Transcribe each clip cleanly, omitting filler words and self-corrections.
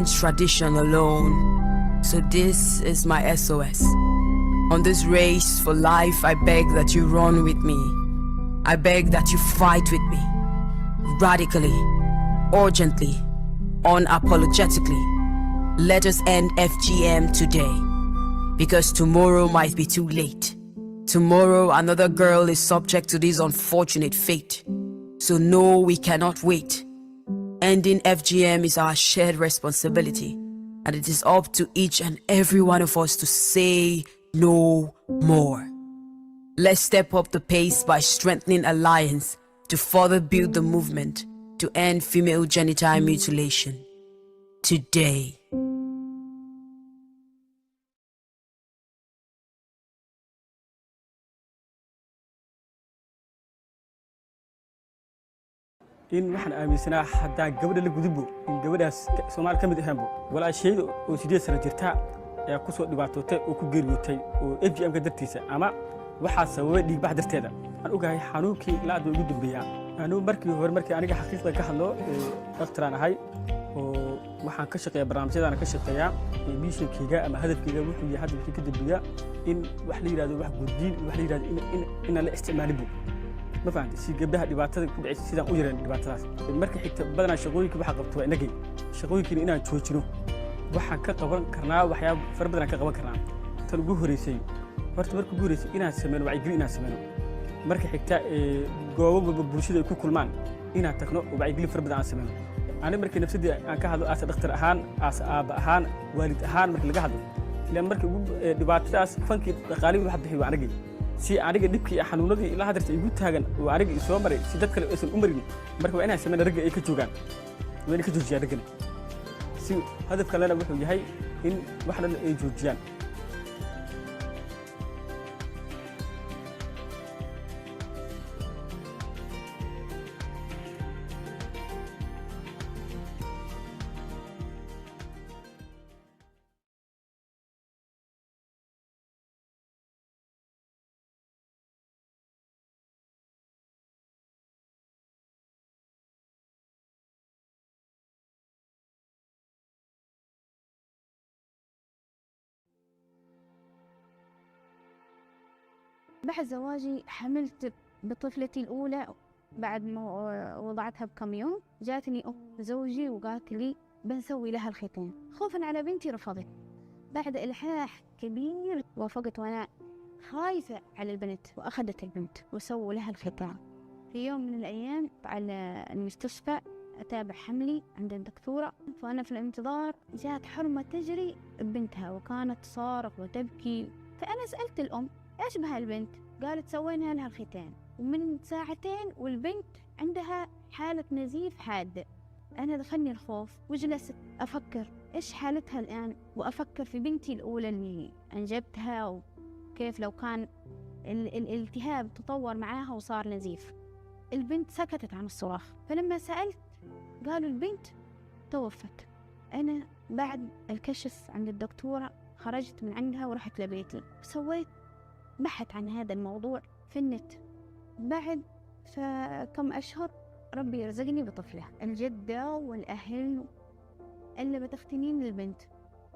tradition alone. So this is my SOS. On this race for life, I beg that you run with me. I beg that you fight with me. Radically, urgently, unapologetically. Let us end FGM today. Because tomorrow might be too late. Tomorrow another girl is subject to this unfortunate fate. So no, we cannot wait. Ending FGM is our shared responsibility, and it is up to each and every one of us to say no more. Let's step up the pace by strengthening alliance to further build the movement to end female genital mutilation. Today. إن وحنا آمنسنا حتى قبل الجذب إن قبل سومال كم يدهمبو ولا شيء وسيدي سنجرتها يا كسر دبعتوته وكجير يوتي وFGM قدرتيسه أما واحد سوى لي بعد ارتدا أنا أقول حنوكي لا أدو يجود بيا أنا مركي أنا حقيقة كحلو أخترنا هاي وحن كشق يا برنامج أنا كشق يا بيش كيجا أما هدف كيجا وحنا هدف كيجا بيا إن وحلي هذا واحد جدين وحلي هذا إن الاستعمال بو ما فهمت سي قبلها دبعتها كل سيدان أجرين دبعتها المركي حتى بدنا شغويك بحق قبطوا نجي شغويك إن أنا توجهه waxaan ka qaban karnaa waxyaab far badan ka qaban karnaa tan ugu horeysay horta markii ugu horeysay inaan sameeyo wacyigelin inaan sameeyo marka xigta goobo bulshada ay ku kulmaan inaan tagno wacyigelin far badan aan sameeyo ani markii nafsadii aan ka hadlo as dhakhtar ahaan as aab ahaan waalid ahaan markii laga hadlo ilaa markii ugu dhibaatadaas fankii dhaqaalihi waxa bixiyo aniga si aniga dhibkii xanuunadii ilaa hadarta igu taagan oo aniga soo maray si dad kale aysan u marin marka waa inaan sameeyo ragga ay ka joogaan waa inay ka joojiyaan ragga هدف كلنا وحنا هاي إن وحنا يجوجيان بعد زواجي حملت بطفلتي الأولى بعد ما وضعتها بكم يوم جاتني أم زوجي وقالت لي بنسوي لها الختان خوفا على بنتي رفضت بعد إلحاح كبير وافقت وأنا خايفة على البنت وأخذت البنت وسووا لها الختان في يوم من الأيام على المستشفى أتابع حملي عند الدكتورة فأنا في الانتظار جاءت حرمة تجري ببنتها وكانت تصارخ وتبكي فأنا سألت الأم إيش بها البنت؟ قالت سوينا لها الختان ومن ساعتين والبنت عندها حالة نزيف حاد. أنا دخلني الخوف وجلست أفكر إيش حالتها الآن وأفكر في بنتي الأولى اللي أنجبتها وكيف لو كان الالتهاب تطور معاها وصار نزيف. البنت سكتت عن الصراخ فلما سألت قالوا البنت توفت. أنا بعد الكشف عند الدكتورة خرجت من عندها ورحت لبيتي وسويت بحث عن هذا الموضوع في النت. بعد كم أشهر ربي يرزقني بطفلة. الجدة والأهل اللي بتختنين للبنت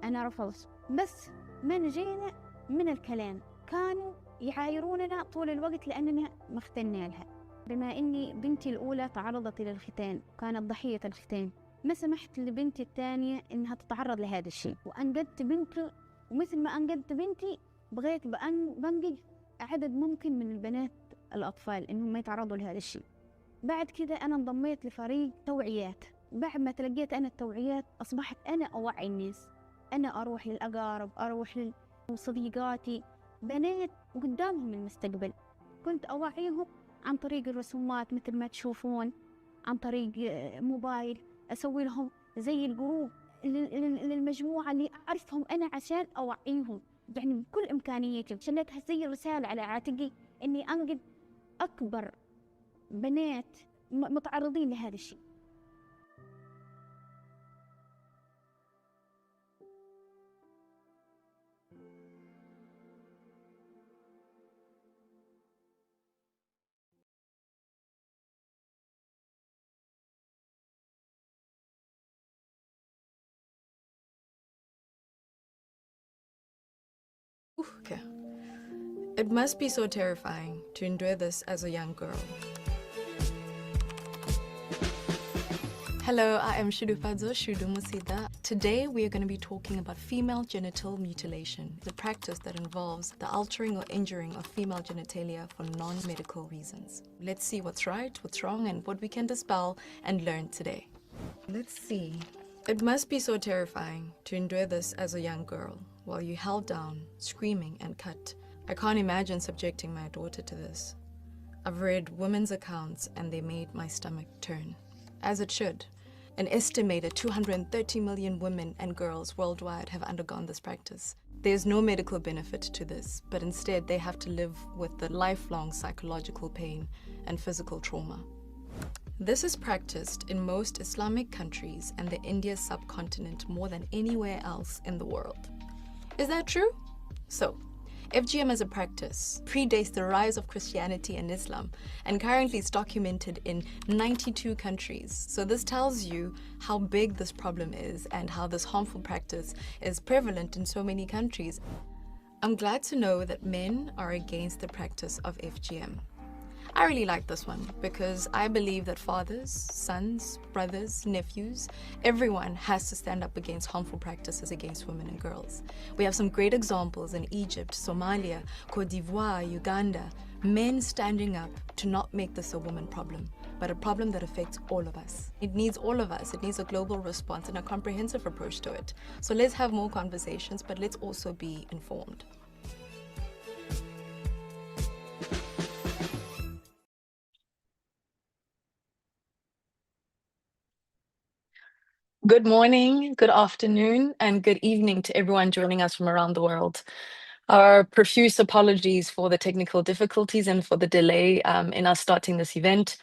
أنا رفضت بس ما نجينا من الكلام كانوا يعايروننا طول الوقت لأننا ما اختنا لها. بما إني بنتي الأولى تعرضت للختان وكانت ضحية الختان ما سمحت لبنتي الثانية إنها تتعرض لهذا الشيء وأنقذت بنتي ومثل ما أنقذت بنتي بغيت بنقذ عدد ممكن من البنات الأطفال إنهم ما يتعرضوا لهذا الشيء. بعد كذا أنا انضميت لفريق توعيات. بعد ما تلقيت أنا التوعيات أصبحت أنا أوعي الناس. أنا أروح للأقارب أروح لصديقاتي بنات وقدامهم المستقبل كنت أوعيهم عن طريق الرسومات مثل ما تشوفون عن طريق موبايل أسوي لهم زي الجروب للمجموعة اللي أعرفهم أنا عشان أوعيهم يعني بكل إمكانياتي شلتها زي الرسالة على عاتقي إني أنقذ أكبر بنات متعرضين لهذا الشيء. Okay. It must be so terrifying to endure this as a young girl. Hello, I am Shudupadzo Shudumusida. Today we are going to be talking about female genital mutilation, the practice that involves the altering or injuring of female genitalia for non-medical reasons. Let's see what's right, what's wrong, and what we can dispel and learn today. Let's see. It must be so terrifying to endure this as a young girl while you held down, screaming and cut. I can't imagine subjecting my daughter to this. I've read women's accounts and they made my stomach turn. As it should. An estimated 230 million women and girls worldwide have undergone this practice. There's no medical benefit to this, but instead they have to live with the lifelong psychological pain and physical trauma. This is practiced in most Islamic countries and the Indian subcontinent more than anywhere else in the world. Is that true? So, FGM as a practice predates the rise of Christianity and Islam and currently is documented in 92 countries. So this tells you how big this problem is and how this harmful practice is prevalent in so many countries. I'm glad to know that men are against the practice of FGM. I really like this one because I believe that fathers, sons, brothers, nephews, everyone has to stand up against harmful practices against women and girls. We have some great examples in Egypt, Somalia, Cote d'Ivoire, Uganda, men standing up to not make this a woman problem, but a problem that affects all of us. It needs all of us. It needs a global response and a comprehensive approach to it. So let's have more conversations, but let's also be informed. Good morning, good afternoon, and good evening to everyone joining us from around the world. Our profuse apologies for the technical difficulties and for the delay in us starting this event.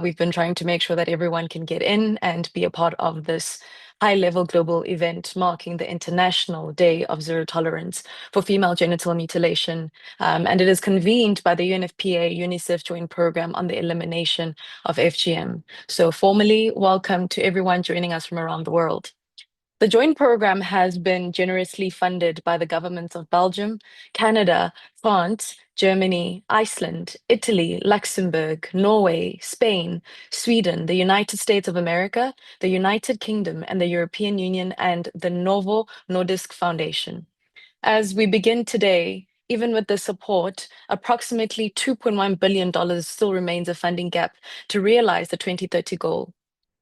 We've been trying to make sure that everyone can get in and be a part of this high-level global event marking the International Day of Zero Tolerance for Female Genital Mutilation. And it is convened by the UNFPA UNICEF Joint Program on the Elimination of FGM. So formally, welcome to everyone joining us from around the world. The joint program has been generously funded by the governments of Belgium, Canada, France, Germany, Iceland, Italy, Luxembourg, Norway, Spain, Sweden, the United States of America, the United Kingdom, and the European Union, and the Novo Nordisk Foundation. As we begin today, even with the support, approximately $2.1 billion still remains a funding gap to realize the 2030 goal.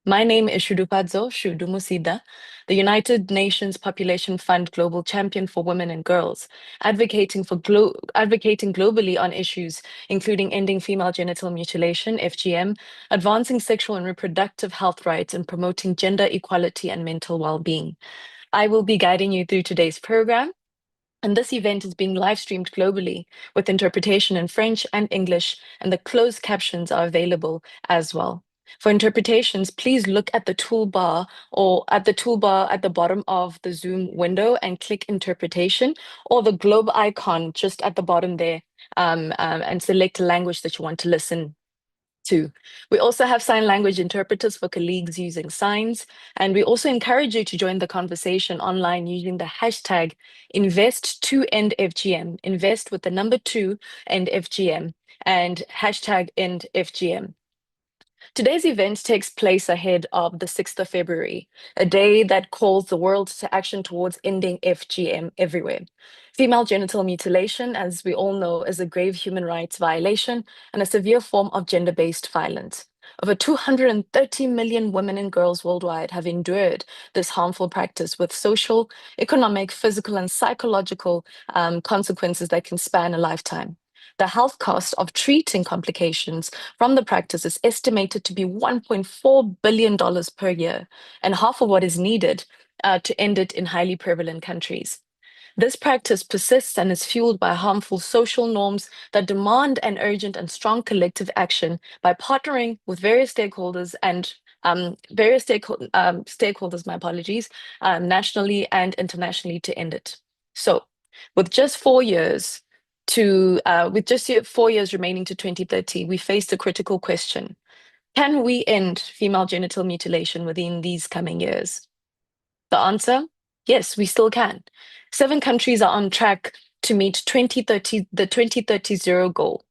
My name is Shudupadzo Shudumusida, the United Nations Population Fund Global Champion for Women and Girls, advocating globally on issues including ending female genital mutilation, FGM, advancing sexual and reproductive health rights, and promoting gender equality and mental well-being. I will be guiding you through today's program. And this event is being live streamed globally with interpretation in French and English, and the closed captions are available as well. For interpretations, please look at the toolbar at the bottom of the Zoom window and click interpretation, or the globe icon just at the bottom there, and select a language that you want to listen to. We also have sign language interpreters for colleagues using signs, and we also encourage you to join the conversation online using the hashtag invest2endfgm, invest with the number 2 and FGM, and hashtag endfgm. Today's event takes place ahead of the 6th of February, a day that calls the world to action towards ending FGM everywhere. Female genital mutilation, as we all know, is a grave human rights violation and a severe form of gender-based violence. Over 230 million women and girls worldwide have endured this harmful practice with social, economic, physical, and psychological consequences that can span a lifetime. The health cost of treating complications from the practice is estimated to be $1.4 billion per year, and half of what is needed to end it in highly prevalent countries. This practice persists and is fueled by harmful social norms that demand an urgent and strong collective action by partnering with various stakeholders and nationally and internationally to end it. So, with just 4 years remaining to 2030, we face the critical question: can we end female genital mutilation within these coming years? The answer: yes, we still can. 7 countries are on track to meet 2030, the 2030 zero goal.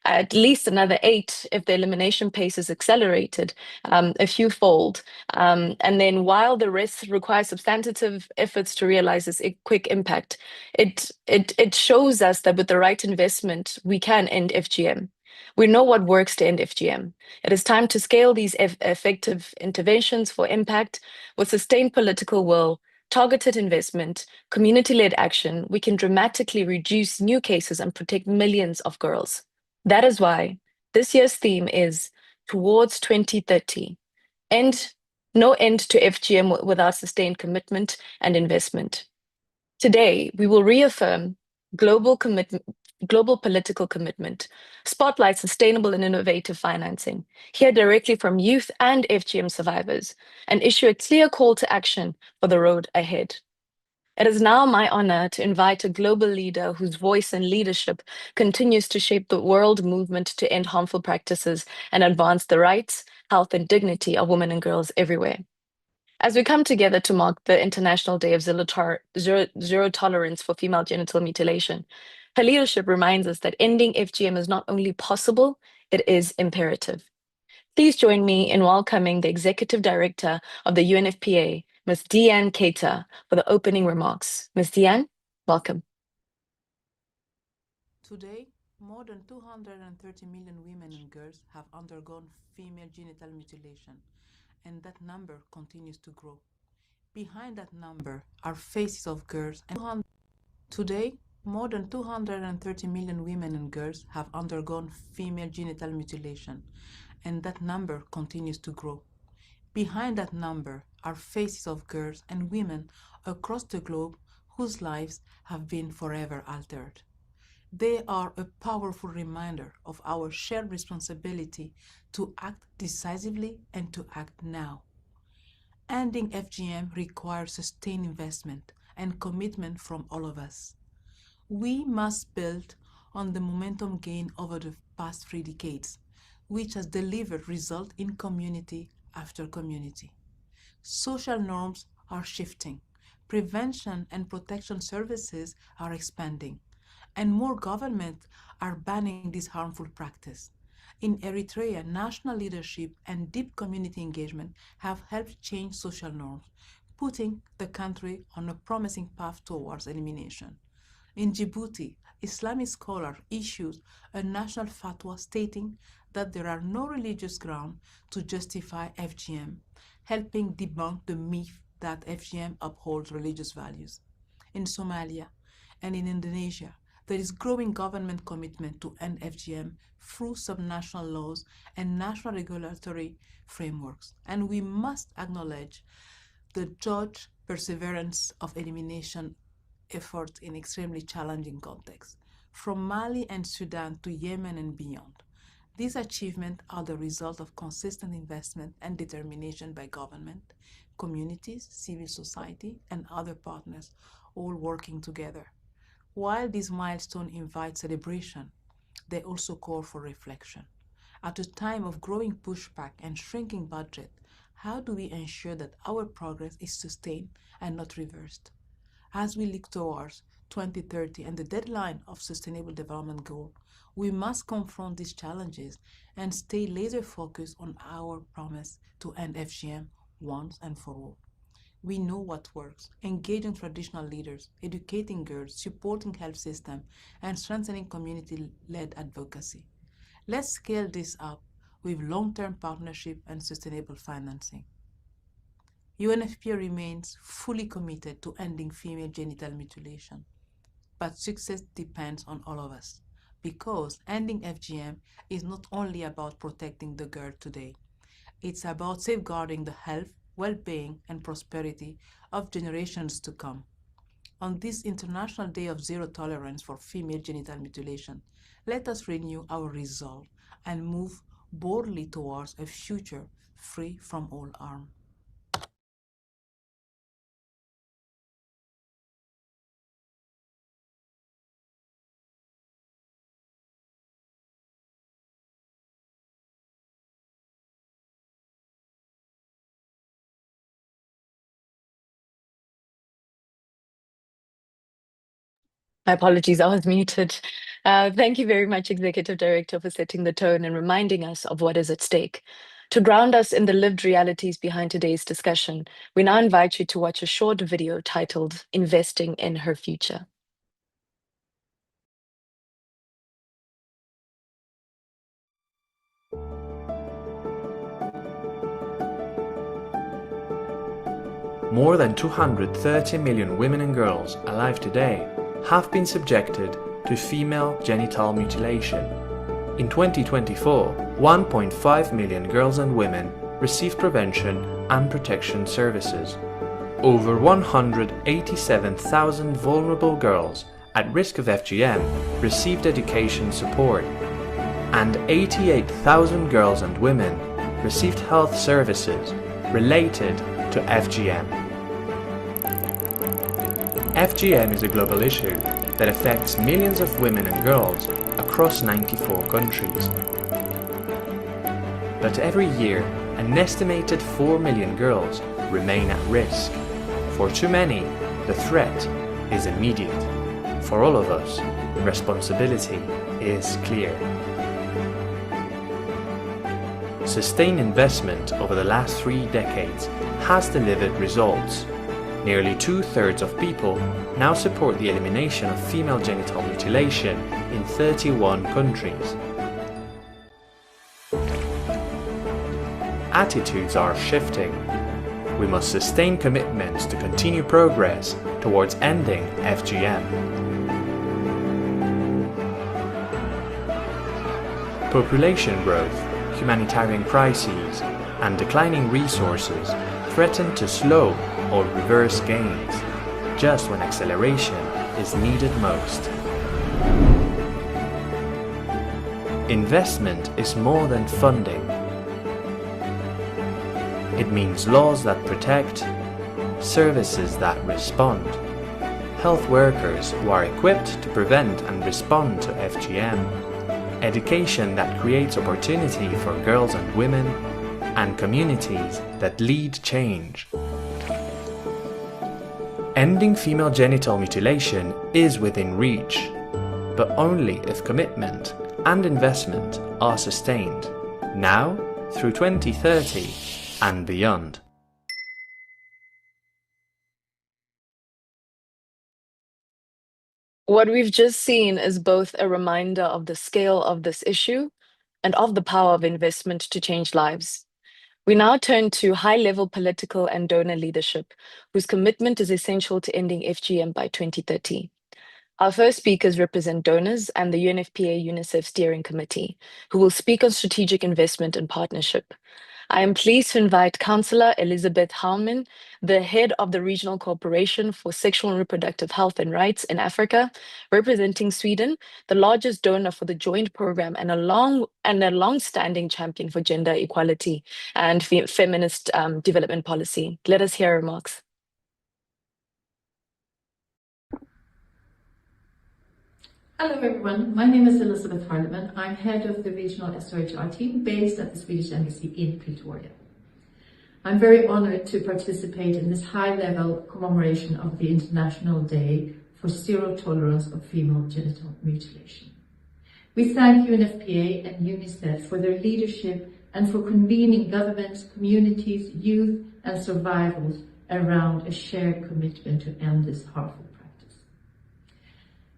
At least another 8 if the elimination pace is accelerated a few fold. And then while the rest requires substantive efforts to realize this quick impact, it shows us that with the right investment, we can end FGM. We know what works to end FGM. It is time to scale these effective interventions for impact with sustained political will, targeted investment, community-led action. We can dramatically reduce new cases and protect millions of girls. That is why this year's theme is Towards 2030. No end to FGM without sustained commitment and investment. Today, we will reaffirm global political commitment, spotlight sustainable and innovative financing, hear directly from youth and FGM survivors, and issue a clear call to action for the road ahead. It is now my honor to invite a global leader whose voice and leadership continues to shape the world movement to end harmful practices and advance the rights, health, and dignity of women and girls everywhere. As we come together to mark the International Day of Zero Tolerance for Female Genital Mutilation, her leadership reminds us that ending FGM is not only possible, it is imperative. Please join me in welcoming the Executive Director of the UNFPA, Ms. Deanne Keita, for the opening remarks. Ms. Deanne, welcome. Today, more than 230 million women and girls have undergone female genital mutilation, and that number continues to grow. Behind that number are faces of girls and today, more than 230 million women and girls have undergone female genital mutilation, and that number continues to grow. Behind that number are faces of girls and women across the globe whose lives have been forever altered. They are a powerful reminder of our shared responsibility to act decisively and to act now. Ending FGM requires sustained investment and commitment from all of us. We must build on the momentum gained over the past 3 decades, which has delivered results in community after community. Social norms are shifting, prevention and protection services are expanding, and more governments are banning this harmful practice. In Eritrea, national leadership and deep community engagement have helped change social norms, putting the country on a promising path towards elimination. In Djibouti, Islamic scholar issued a national fatwa stating that there are no religious grounds to justify FGM, helping debunk the myth that FGM upholds religious values. In Somalia and in Indonesia, there is growing government commitment to end FGM through subnational laws and national regulatory frameworks, and we must acknowledge the dogged perseverance of elimination efforts in extremely challenging contexts, from Mali and Sudan to Yemen and beyond. These achievements are the result of consistent investment and determination by government, communities, civil society, and other partners, all working together. While these milestones invite celebration, they also call for reflection. At a time of growing pushback and shrinking budget, how do we ensure that our progress is sustained and not reversed? As we look towards 2030 and the deadline of Sustainable Development Goal, we must confront these challenges and stay laser focused on our promise to end FGM once and for all. We know what works: engaging traditional leaders, educating girls, supporting health system, and strengthening community-led advocacy. Let's scale this up with long-term partnership and sustainable financing. UNFPA remains fully committed to ending female genital mutilation, but success depends on all of us, because ending FGM is not only about protecting the girl today, it's about safeguarding the health, well-being, and prosperity of generations to come. On this International Day of Zero Tolerance for Female Genital Mutilation, let us renew our resolve and move boldly towards a future free from all harm. My apologies, I was muted. Thank you very much, Executive Director, for setting the tone and reminding us of what is at stake. To ground us in the lived realities behind today's discussion, we now invite you to watch a short video titled Investing in Her Future. More than 230 million women and girls alive today have been subjected to female genital mutilation. In 2024, 1.5 million girls and women received prevention and protection services. Over 187,000 vulnerable girls at risk of FGM received education support, and 88,000 girls and women received health services related to FGM. FGM is a global issue that affects millions of women and girls across 94 countries. But every year, an estimated 4 million girls remain at risk. For too many, the threat is immediate. For all of us, the responsibility is clear. Sustained investment over the last 3 decades has delivered results. Nearly 2/3 of people now support the elimination of female genital mutilation in 31 countries. Attitudes are shifting. We must sustain commitments to continue progress towards ending FGM. Population growth, humanitarian crises, and declining resources threaten to slow or reverse gains, just when acceleration is needed most. Investment is more than funding. It means laws that protect, services that respond, health workers who are equipped to prevent and respond to FGM, education that creates opportunity for girls and women, and communities that lead change. Ending female genital mutilation is within reach, but only if commitment and investment are sustained, now through 2030 and beyond. What we've just seen is both a reminder of the scale of this issue and of the power of investment to change lives. We now turn to high-level political and donor leadership, whose commitment is essential to ending FGM by 2030. Our first speakers represent donors and the UNFPA-UNICEF Steering Committee, who will speak on strategic investment and partnership. I am pleased to invite Councillor Elizabeth Hallman, the head of the Regional Corporation for Sexual and Reproductive Health and Rights in Africa, representing Sweden, the largest donor for the joint program and a long-standing champion for gender equality and feminist development policy. Let us hear her remarks. Hello everyone, my name is Elizabeth Harleman. I'm head of the regional SRHR team based at the Swedish Embassy in Pretoria. I'm very honored to participate in this high-level commemoration of the International Day for Zero Tolerance of Female Genital Mutilation. We thank UNFPA and UNICEF for their leadership and for convening governments, communities, youth and survivors around a shared commitment to end this harmful practice.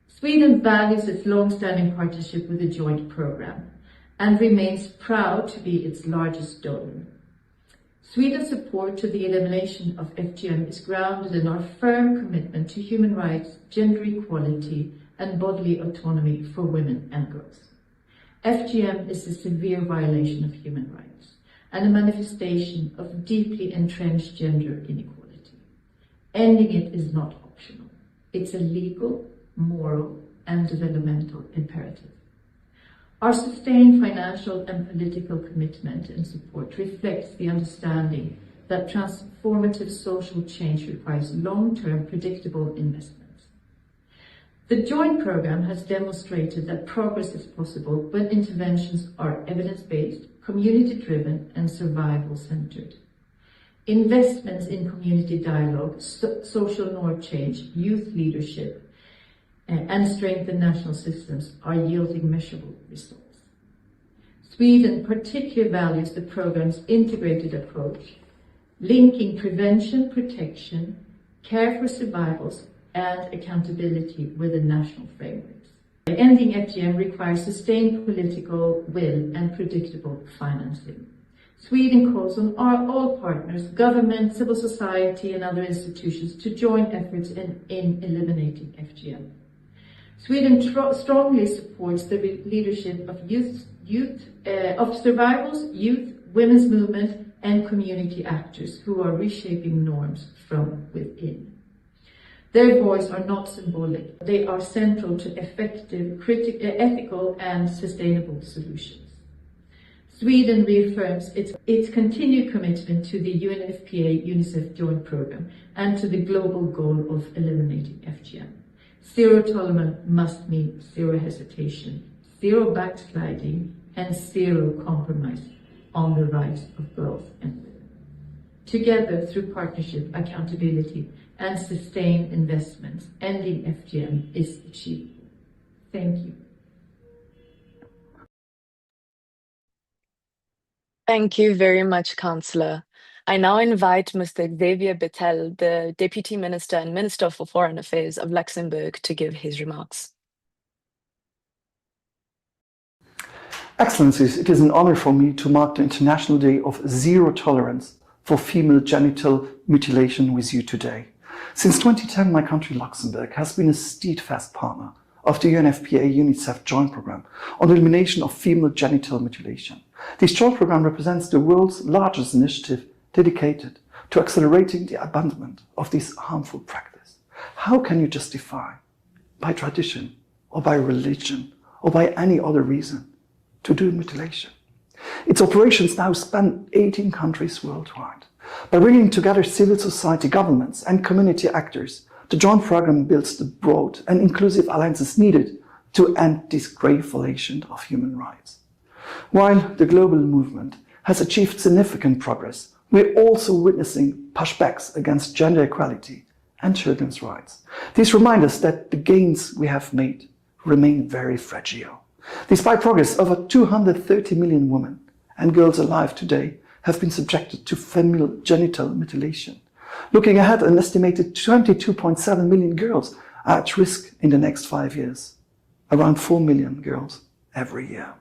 Sweden values its long-standing partnership with the joint program and remains proud to be its largest donor. Sweden's support to the elimination of FGM is grounded in our firm commitment to human rights, gender equality, and bodily autonomy for women and girls. FGM is a severe violation of human rights and a manifestation of deeply entrenched gender inequality. Ending it is not optional. It's a legal, moral, and developmental imperative. Our sustained financial and political commitment and support reflects the understanding that transformative social change requires long-term predictable investments. The joint program has demonstrated that progress is possible when interventions are evidence-based, community-driven, and survival-centered. Investments in community dialogue, social norm change, youth leadership, and strengthen national systems are yielding measurable results. Sweden particularly values the program's integrated approach, linking prevention, protection, care for survivals, and accountability with the national frameworks. Ending FGM requires sustained political will and predictable financing. Sweden calls on all partners, government, civil society, and other institutions to join efforts in eliminating FGM. Sweden strongly supports the leadership of of survivors, youth, women's movement, and community actors who are reshaping norms from within. Their voices are not symbolic. They are central to effective, ethical, and sustainable solutions. Sweden reaffirms its continued commitment to the UNFPA-UNICEF Joint Programme and to the global goal of eliminating FGM. Zero tolerance must mean zero hesitation, zero backsliding, and zero compromise on the rights of girls and women. Together, through partnership, accountability, and sustained investments, ending FGM is achievable. Thank you. Thank you very much, Councillor. I now invite Mr. Xavier Bettel, the Deputy Minister and Minister for Foreign Affairs of Luxembourg, to give his remarks. Excellencies, it is an honor for me to mark the International Day of Zero Tolerance for Female Genital Mutilation with you today. Since 2010, my country, Luxembourg, has been a steadfast partner of the UNFPA-UNICEF Joint Programme on the elimination of female genital mutilation. This joint programme represents the world's largest initiative dedicated to accelerating the abandonment of this harmful practice. How can you justify, by tradition or by religion or by any other reason, to do mutilation? Its operations now span 18 countries worldwide. By bringing together civil society, governments and community actors, the joint programme builds the broad and inclusive alliances needed to end this grave violation of human rights. While the global movement has achieved significant progress, we're also witnessing pushbacks against gender equality and children's rights. These remind us that the gains we have made remain very fragile. Despite progress, over 230 million women and girls alive today have been subjected to female genital mutilation. Looking ahead, an estimated 22.7 million girls are at risk in the next 5 years, around 4 million girls every year.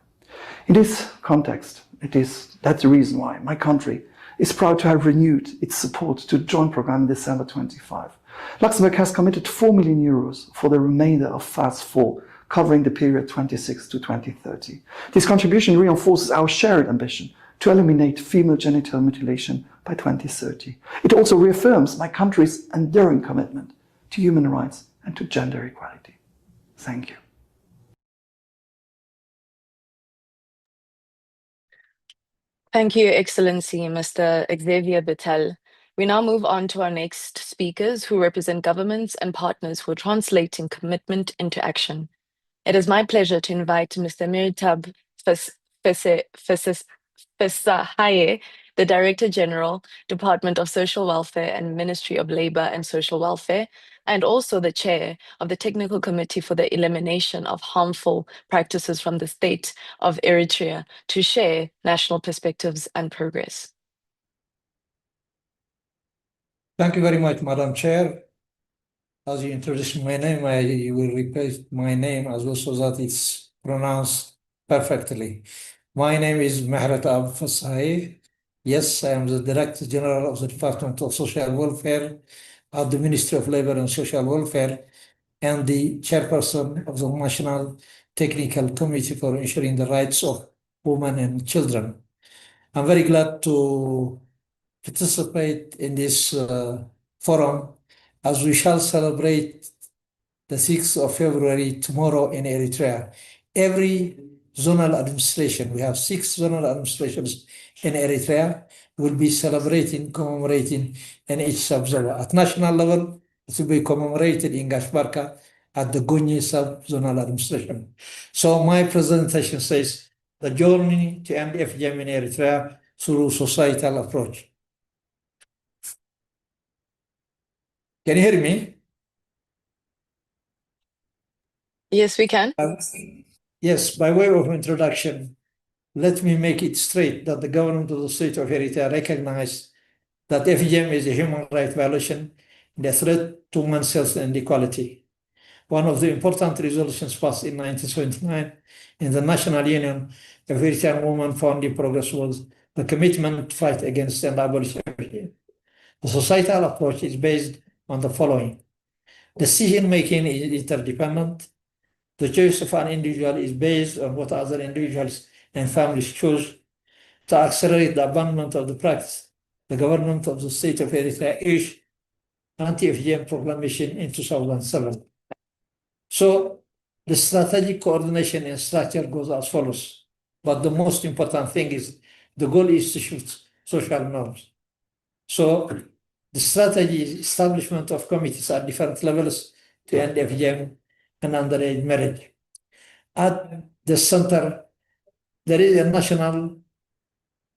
In this context, that's the reason why my country is proud to have renewed its support to the joint programme in December 25. Luxembourg has committed 4 million euros for the remainder of Phase 4, covering the period 26 to 2030. This contribution reinforces our shared ambition to eliminate female genital mutilation by 2030. It also reaffirms my country's enduring commitment to human rights and to gender equality. Thank you. Thank you, Excellency, Mr. Xavier Bettel. We now move on to our next speakers who represent governments and partners who are translating commitment into action. It is my pleasure to invite Mr. Meritab Fesahaye, the Director General, Department of Social Welfare and Ministry of Labour and Social Welfare, and also the Chair of the Technical Committee for the Elimination of Harmful Practices from the State of Eritrea, to share national perspectives and progress. Thank you very much, Madam Chair. As you introduced my name, I will repeat my name as well so that it's pronounced perfectly. My name is Mehret Ab Fasahi. Yes, I am the Director General of the Department of Social Welfare at the Ministry of Labour and Social Welfare and the Chairperson of the National Technical Committee for ensuring the rights of women and children. I'm very glad to participate in this forum as we shall celebrate the 6th of February tomorrow in Eritrea. Every zonal administration, we have 6 zonal administrations in Eritrea, will be celebrating, commemorating in each sub-zone. At national level, it will be commemorated in Gashbarka at the Gunyi sub-zonal administration. So my presentation says, the journey to end FGM in Eritrea through societal approach. Can you hear me? Yes, we can. Yes, by way of introduction, let me make it straight that the government of the state of Eritrea recognized that FGM is a human rights violation and a threat to women's health and equality. One of the important resolutions passed in 1979 in the National Union of Eritrean Women Founding Progress was the commitment to fight against and abolish FGM. The societal approach is based on the following. Decision-making is interdependent. The choice of an individual is based on what other individuals and families choose. To accelerate the abandonment of the practice, the government of the state of Eritrea issued anti-FGM proclamation in 2007. So the strategic coordination and structure goes as follows. But the most important thing is the goal is to shift social norms. So the strategy is establishment of committees at different levels to end FGM and underage marriage. At the center, there is a national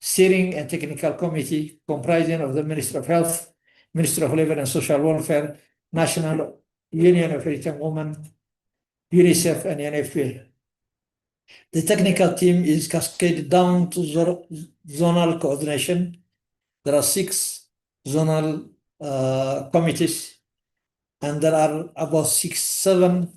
steering and technical committee comprising of the Ministry of Health, Ministry of Labor and Social Welfare, National Union of Eritrean Women, UNICEF, and NFPA. The technical team is cascaded down to zonal coordination. There are 6 zonal committees, and there are about 6-7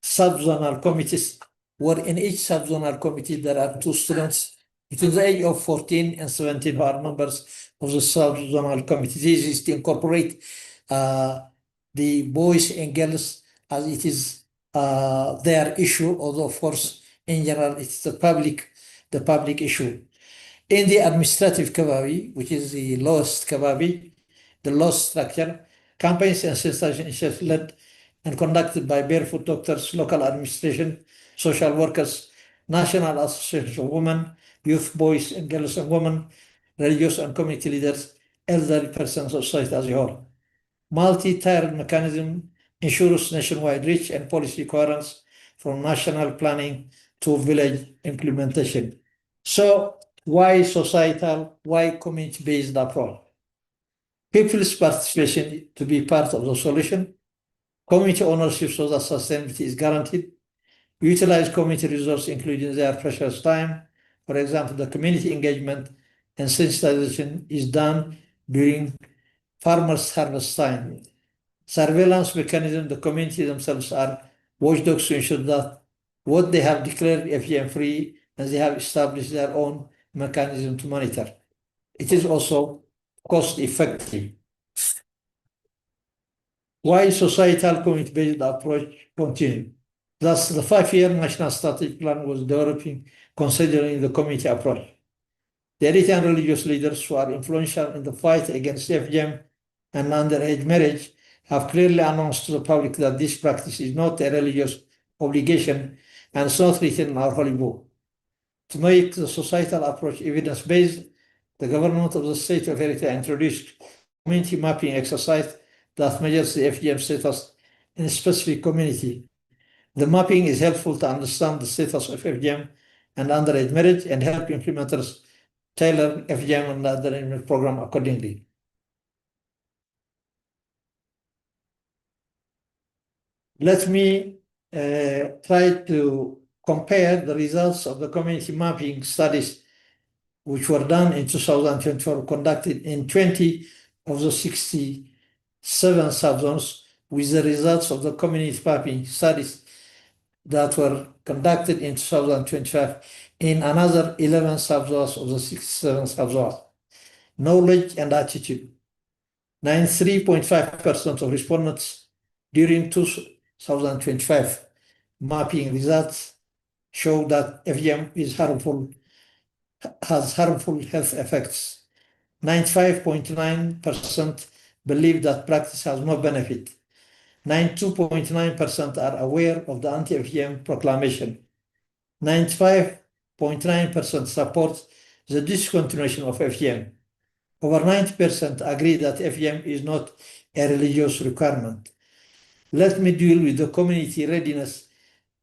sub-zonal committees, where in each sub-zonal committee there are 2 students between the age of 14 and 17 who are members of the sub-zonal committee. This is to incorporate the boys and girls as it is their issue, although of course in general it's the public issue. In the administrative kababi, which is the lowest kababi, the lowest structure, campaigns and sensitization initiatives led and conducted by barefoot doctors, local administration, social workers, National Association of Women, youth, boys and girls and women, religious and community leaders, elderly persons of society as a whole. Multi-tiered mechanism ensures nationwide reach and policy coherence from national planning to village implementation. So why societal, why community-based approach? People's participation to be part of the solution, community ownership so that sustainability is guaranteed, utilize community resources including their precious time. For example, the community engagement and sensitization is done during farmers' harvest time. Surveillance mechanism, the community themselves are watchdogs to ensure that what they have declared FGM free and they have established their own mechanism to monitor. It is also cost effective. Why societal community-based approach continue? Thus, the 5-year national strategic plan was developing considering the community approach. The Eritrean religious leaders who are influential in the fight against FGM and underage marriage have clearly announced to the public that this practice is not a religious obligation and is not written in our holy book. To make the societal approach evidence-based, the government of the state of Eritrea introduced community mapping exercise that measures the FGM status in a specific community. The mapping is helpful to understand the status of FGM and underage marriage and help implementers tailor FGM and underage marriage program accordingly. Let me try to compare the results of the community mapping studies which were done in 2024, conducted in 20 of the 67 subzones, with the results of the community mapping studies that were conducted in 2025 in another 11 subzones of the 67 subzones. Knowledge and attitude. 93.5% of respondents during 2025 mapping results show that FGM is has harmful health effects. 95.9% believe that practice has no benefit. 92.9% are aware of the anti-FGM proclamation. 95.9% support the discontinuation of FGM. Over 90% agree that FGM is not a religious requirement. Let me deal with the community readiness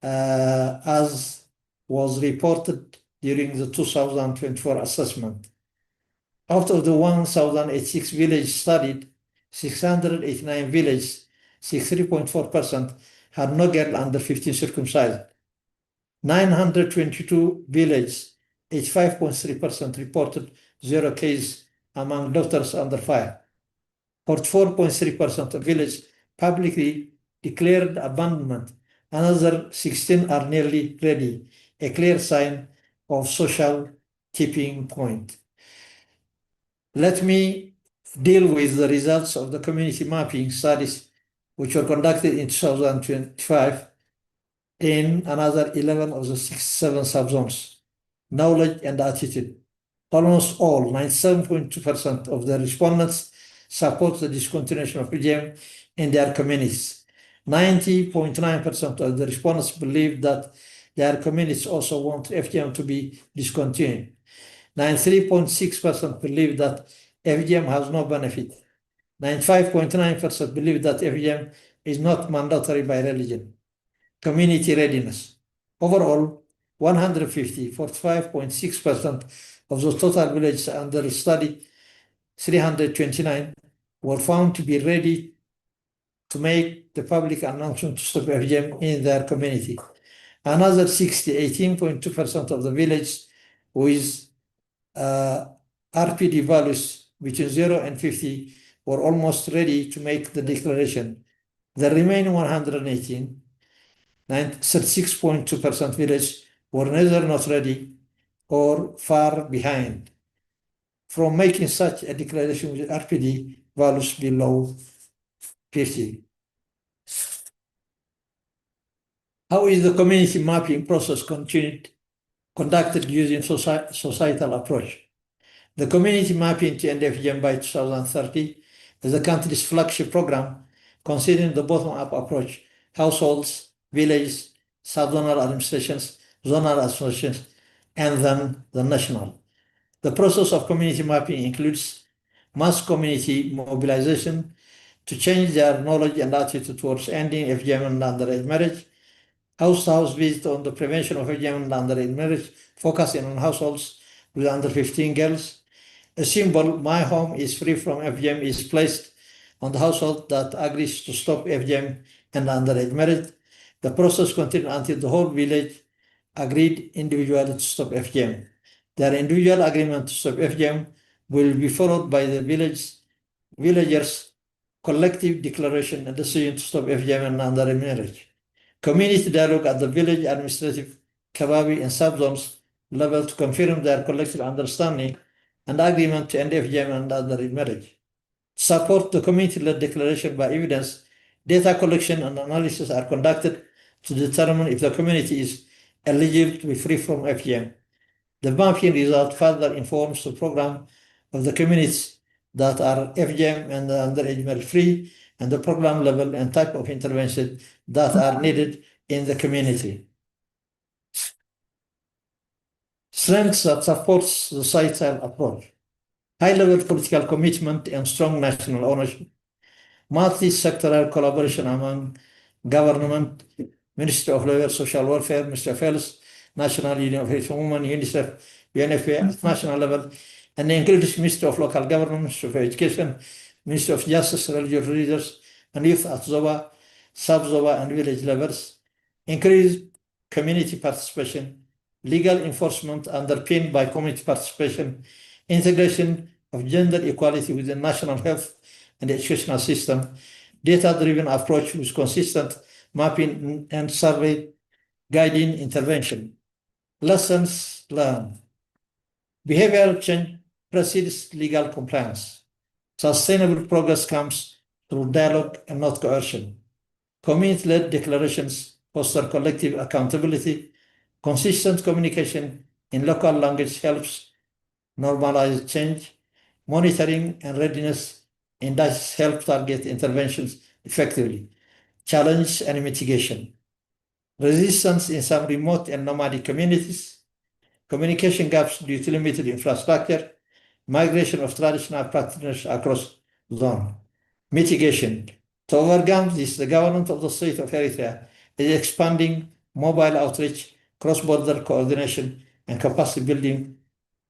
as was reported during the 2024 assessment. Out of the 1,086 villages studied, 689 villages, 63.4%, had no girl under 15 circumcised. 922 villages, 85.3% reported 0 cases among daughters under 5. 44.3% of villages publicly declared abandonment. Another 16 are nearly ready, a clear sign of social tipping point. Let me deal with the results of the community mapping studies which were conducted in 2025 in another 11 of the 67 subzones. Knowledge and attitude. Almost all, 97.2% of the respondents support the discontinuation of FGM in their communities. 90.9% of the respondents believe that their communities also want FGM to be discontinued. 93.6% believe that FGM has no benefit. 95.9% believe that FGM is not mandatory by religion. Community readiness. Overall, 150, 45.6% of the total villages under study, 329, were found to be ready to make the public announcement to stop FGM in their community. Another 60, 18.2% of the villages with RPD values between 0 and 50 were almost ready to make the declaration. The remaining 118, 36.2% villages were neither not ready or far behind from making such a declaration with RPD values below 50. How is the community mapping process conducted using societal approach? The community mapping to end FGM by 2030 is the country's flagship program, considering the bottom-up approach, households, villages, subzonal administrations, zonal associations, and then the national. The process of community mapping includes mass community mobilization to change their knowledge and attitude towards ending FGM and underage marriage, house-to-house visit on the prevention of FGM and underage marriage, focusing on households with under 15 girls. A symbol, "My home is free from FGM," is placed on the household that agrees to stop FGM and underage marriage. The process continued until the whole village agreed individually to stop FGM. Their individual agreement to stop FGM will be followed by the villagers' collective declaration and decision to stop FGM and underage marriage. Community dialogue at the village administrative, Kababi, and subzones level to confirm their collective understanding and agreement to end FGM and underage marriage. Support the community-led declaration by evidence. Data collection and analysis are conducted to determine if the community is eligible to be free from FGM. The mapping result further informs the program of the communities that are FGM and underage marriage free, and the program level and type of intervention that are needed in the community. Strengths that supports the societal approach. High-level political commitment and strong national ownership. Multi-sectoral collaboration among government, Ministry of Labor, Social Welfare, Ministry of Health, National Union of Health and Women, UNICEF, UNFPA at national level, and includes Ministry of Local Government, Ministry of Education, Ministry of Justice, religious leaders, and youth at ZOBA, sub-ZOBA, and village levels. Increase community participation, legal enforcement underpinned by community participation, integration of gender equality within national health and educational system, data-driven approach with consistent mapping and survey guiding intervention. Lessons learned. Behavioral change precedes legal compliance. Sustainable progress comes through dialogue and not coercion. Community-led declarations foster collective accountability. Consistent communication in local language helps normalize change. Monitoring and readiness indices help target interventions effectively. Challenge and mitigation. Resistance in some remote and nomadic communities. Communication gaps due to limited infrastructure. Migration of traditional practitioners across zone. Mitigation. To overcome this, the government of the state of Eritrea is expanding mobile outreach, cross-border coordination, and capacity building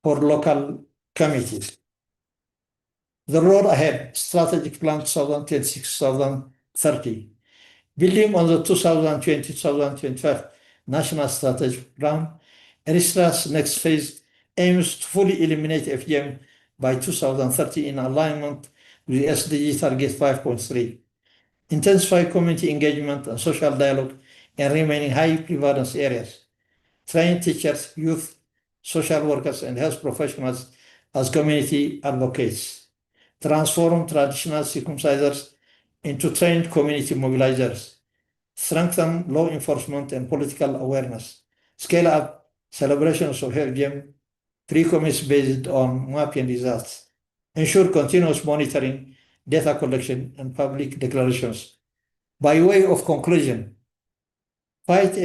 for local committees. The road ahead, strategic plan 2026-2030. Building on the 2020-2025 National Strategy Plan, Eritrea's next phase aims to fully eliminate FGM by 2030 in alignment with the SDG Target 5.3. Intensify community engagement and social dialogue in remaining high prevalence areas. Train teachers, youth, social workers, and health professionals as community advocates. Transform traditional circumcisers into trained community mobilizers. Strengthen law enforcement and political awareness. Scale up celebrations of FGM pre-commits based on mapping results. Ensure continuous monitoring, data collection, and public declarations. By way of conclusion, fight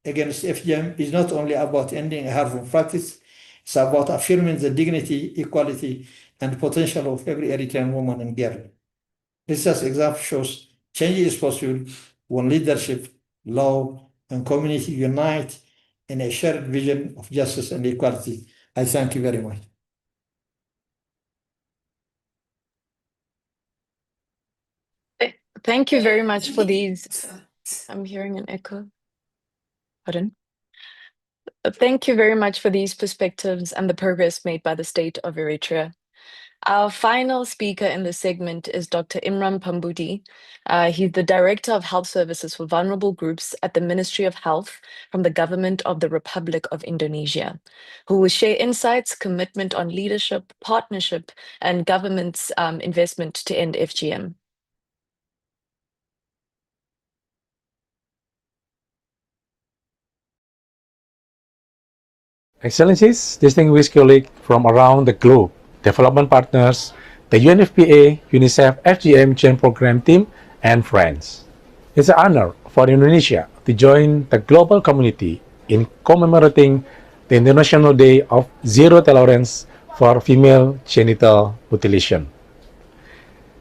against FGM is not only about ending a harmful practice, it's about affirming the dignity, equality, and potential of every Eritrean woman and girl. This example shows change is possible when leadership, law, and community unite in a shared vision of justice and equality. I thank you very much. Thank you very much for these. I'm hearing an echo. Pardon. Thank you very much for these perspectives and the progress made by the state of Eritrea. Our final speaker in this segment is Dr. Imran Pambudi. He's the Director of Health Services for Vulnerable Groups at the Ministry of Health from the Government of the Republic of Indonesia, who will share insights, commitment on leadership, partnership, and government's investment to end FGM. Excellencies, distinguished colleagues from around the globe, development partners, the UNFPA, UNICEF, FGM Change Program team, and friends. It's an honor for Indonesia to join the global community in commemorating the International Day of Zero Tolerance for Female Genital Mutilation.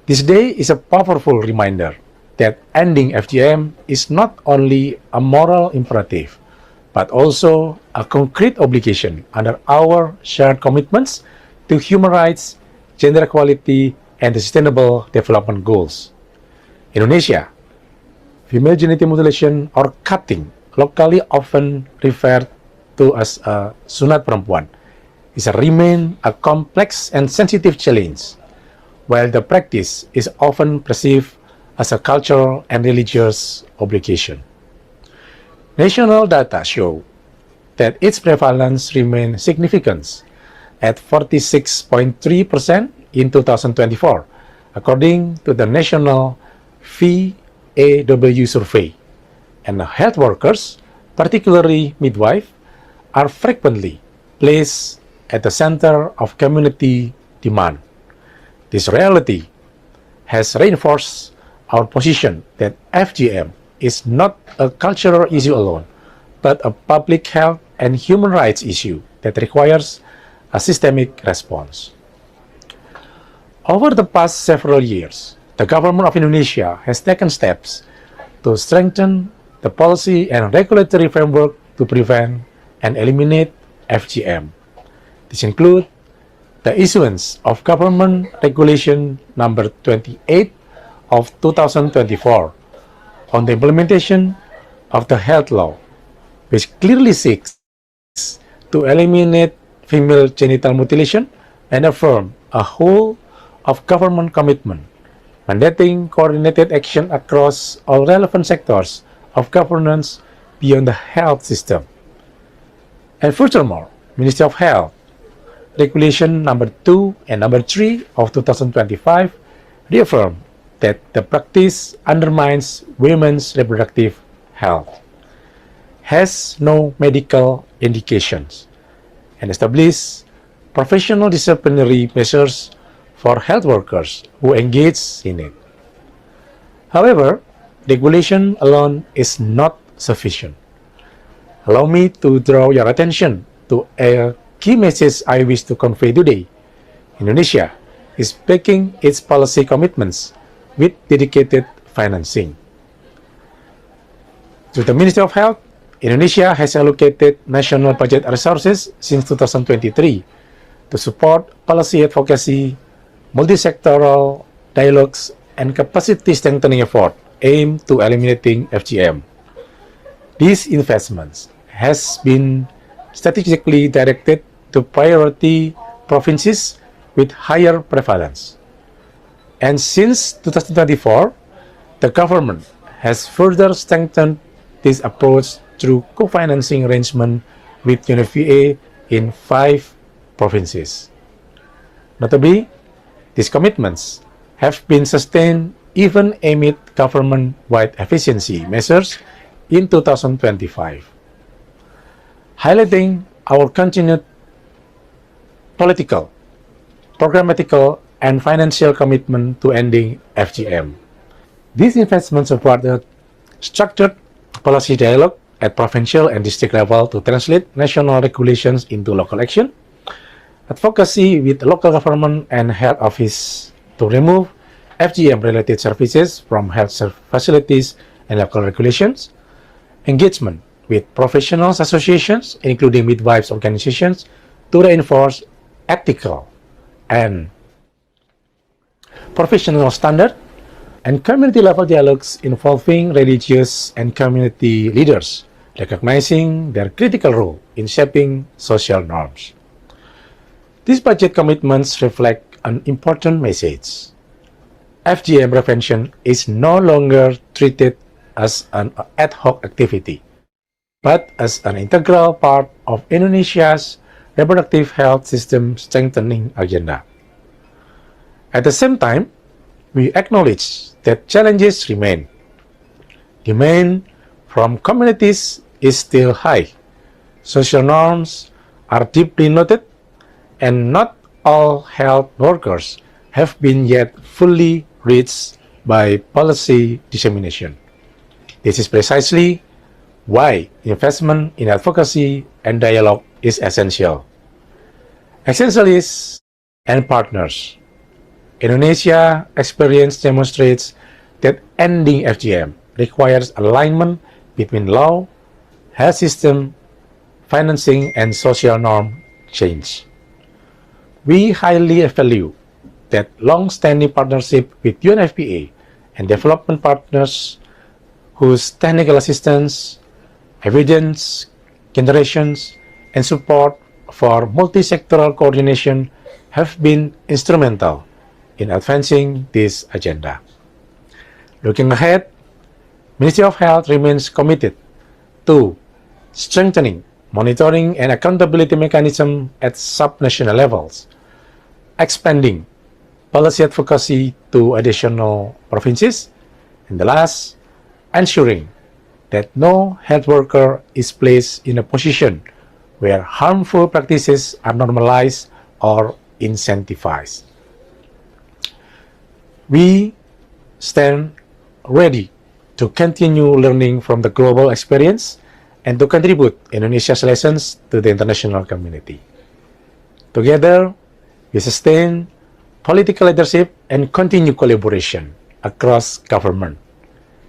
This day is a powerful reminder that ending FGM is not only a moral imperative, but also a concrete obligation under our shared commitments to human rights, gender equality, and the Sustainable Development Goals. Indonesia, female genital mutilation or cutting, locally often referred to as a sunat perempuan, remain a complex and sensitive challenge, while the practice is often perceived as a cultural and religious obligation. National data show that its prevalence remains significant at 46.3% in 2024, according to the National VAW survey. And health workers, particularly midwives, are frequently placed at the center of community demand. This reality has reinforced our position that FGM is not a cultural issue alone, but a public health and human rights issue that requires a systemic response. Over the past several years, the government of Indonesia has taken steps to strengthen the policy and regulatory framework to prevent and eliminate FGM. This includes the issuance of Government Regulation Number 28 of 2024 on the implementation of the health law, which clearly seeks to eliminate female genital mutilation and affirm a whole of government commitment, mandating coordinated action across all relevant sectors of governance beyond the health system. And furthermore, Ministry of Health Regulation Number 2 and Number 3 of 2025 reaffirm that the practice undermines women's reproductive health, has no medical indications, and establish professional disciplinary measures for health workers who engage in it. However, regulation alone is not sufficient. Allow me to draw your attention to a key message I wish to convey today. Indonesia is backing its policy commitments with dedicated financing. Through the Ministry of Health, Indonesia has allocated national budget resources since 2023 to support policy advocacy, multi-sectoral dialogues, and capacity strengthening efforts aimed to eliminating FGM. These investments has been strategically directed to priority provinces with higher prevalence. And since 2024, the government has further strengthened this approach through co-financing arrangement with UNFPA in 5 provinces. Notably, these commitments have been sustained even amid government-wide efficiency measures in 2025, highlighting our continued political, programmatical, and financial commitment to ending FGM. These investments supported structured policy dialogue at provincial and district level to translate national regulations into local action, advocacy with local government and health office to remove FGM-related services from health facilities and local regulations, engagement with professional associations, including midwives organizations, to reinforce ethical and professional standards, and community-level dialogues involving religious and community leaders, recognizing their critical role in shaping social norms. These budget commitments reflect an important message. FGM prevention is no longer treated as an ad hoc activity, but as an integral part of Indonesia's reproductive health system strengthening agenda. At the same time, we acknowledge that challenges remain. Demand from communities is still high. Social norms are deeply noted, and not all health workers have been yet fully reached by policy dissemination. This is precisely why investment in advocacy and dialogue is essential. Essentialists and partners. Indonesia experience demonstrates that ending FGM requires alignment between law, health system, financing, and social norm change. We highly value that long-standing partnership with UNFPA and development partners whose technical assistance, evidence generations, and support for multi-sectoral coordination have been instrumental in advancing this agenda. Looking ahead, Ministry of Health remains committed to strengthening monitoring and accountability mechanism at sub-national levels, expanding policy advocacy to additional provinces, and the last, ensuring that no health worker is placed in a position where harmful practices are normalized or incentivized. We stand ready to continue learning from the global experience and to contribute Indonesia's lessons to the international community. Together, we sustain political leadership and continue collaboration across government,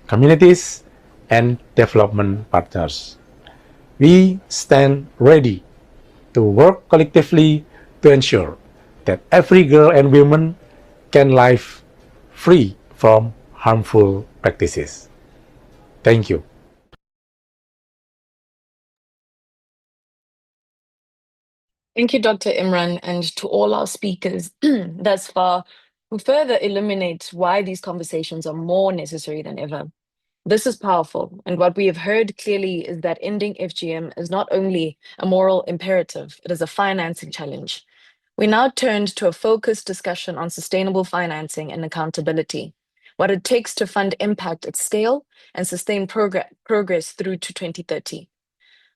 communities, and development partners. We stand ready to work collectively to ensure that every girl and woman can live free from harmful practices. Thank you. Thank you, Dr. Imran, and to all our speakers thus far who further illuminate why these conversations are more necessary than ever. This is powerful, and what we have heard clearly is that ending FGM is not only a moral imperative, it is a financing challenge. We now turned to a focused discussion on sustainable financing and accountability, what it takes to fund impact at scale and sustain progress through to 2030.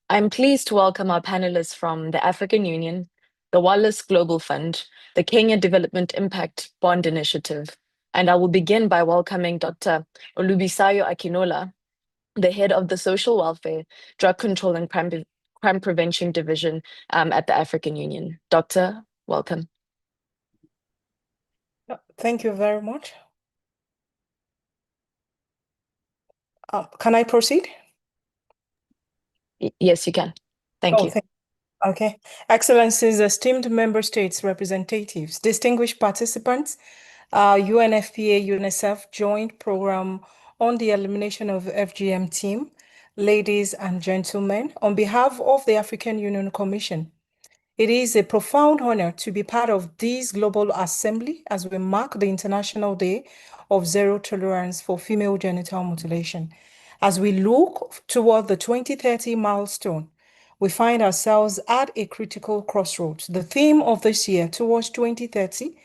I'm pleased to welcome our panelists from the African Union, the Wallace Global Fund, the Kenya Development Impact Bond Initiative, and I will begin by welcoming Dr. Olubisayo Akinola, the head of the Social Welfare, Drug Control and Crime Prevention Division at the African Union. Doctor, welcome. Thank you very much. Can I proceed? Yes, you can. Thank you. Okay. Excellencies, esteemed member states representatives, distinguished participants, UNFPA UNICEF Joint Program on the elimination of FGM team, ladies and gentlemen, on behalf of the African Union Commission, it is a profound honor to be part of this global assembly as we mark the International Day of Zero Tolerance for Female Genital Mutilation. As we look toward the 2030 milestone, we find ourselves at a critical crossroads. The theme of this year, towards 2030,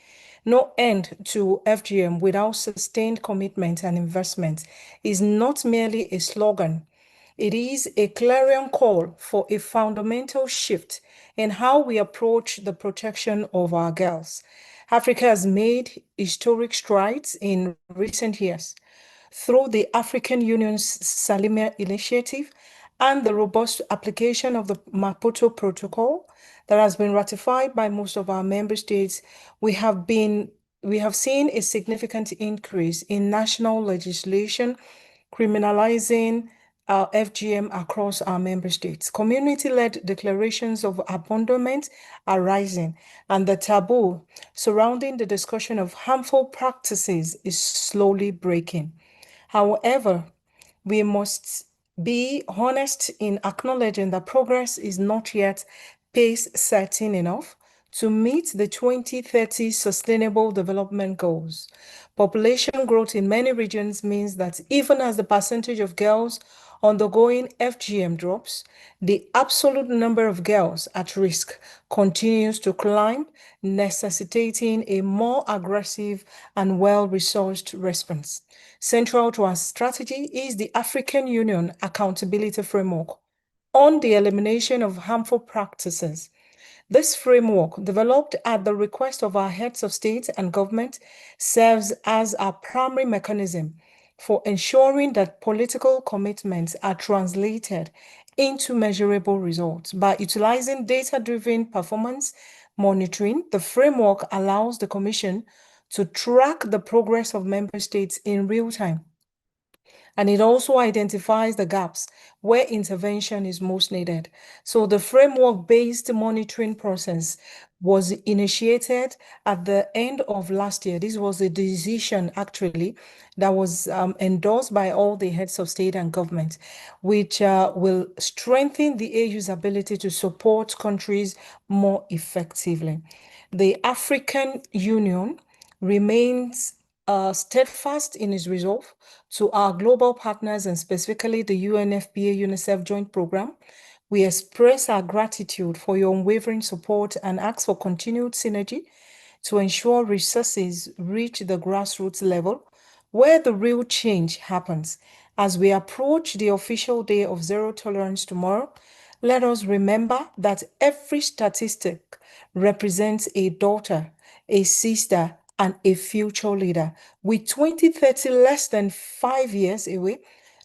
no end to FGM without sustained commitment and investment, is not merely a slogan. It is a clarion call for a fundamental shift in how we approach the protection of our girls. Africa has made historic strides in recent years through the African Union's Salimia initiative and the robust application of the Maputo Protocol that has been ratified by most of our member states. We have seen a significant increase in national legislation criminalizing FGM across our member states. Community-led declarations of abandonment are rising, and the taboo surrounding the discussion of harmful practices is slowly breaking. However, we must be honest in acknowledging that progress is not yet pace setting enough to meet the 2030 Sustainable Development Goals. Population growth in many regions means that even as the percentage of girls undergoing FGM drops, the absolute number of girls at risk continues to climb, necessitating a more aggressive and well-resourced response. Central to our strategy is the African Union Accountability Framework on the elimination of harmful practices. This framework, developed at the request of our heads of state and government, serves as our primary mechanism for ensuring that political commitments are translated into measurable results. By utilizing data-driven performance monitoring, the framework allows the Commission to track the progress of member states in real time. And it also identifies the gaps where intervention is most needed. So the framework-based monitoring process was initiated at the end of last year. This was a decision, actually, that was endorsed by all the heads of state and government, which will strengthen the AU's ability to support countries more effectively. The African Union remains steadfast in its resolve to our global partners and specifically the UNFPA-UNICEF Joint Program. We express our gratitude for your unwavering support and ask for continued synergy to ensure resources reach the grassroots level where the real change happens. As we approach the official day of zero tolerance tomorrow, let us remember that every statistic represents a daughter, a sister, and a future leader. With 2030 less than 5 years away,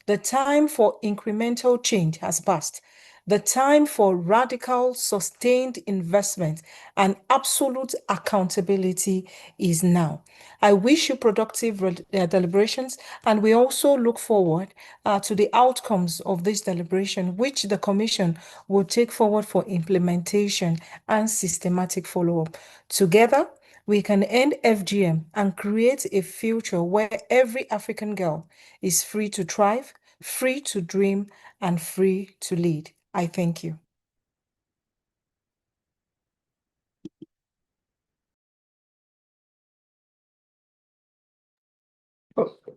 the time for incremental change has passed. The time for radical, sustained investment and absolute accountability is now. I wish you productive deliberations, and we also look forward to the outcomes of this deliberation, which the Commission will take forward for implementation and systematic follow-up. Together, we can end FGM and create a future where every African girl is free to thrive, free to dream, and free to lead. I thank you.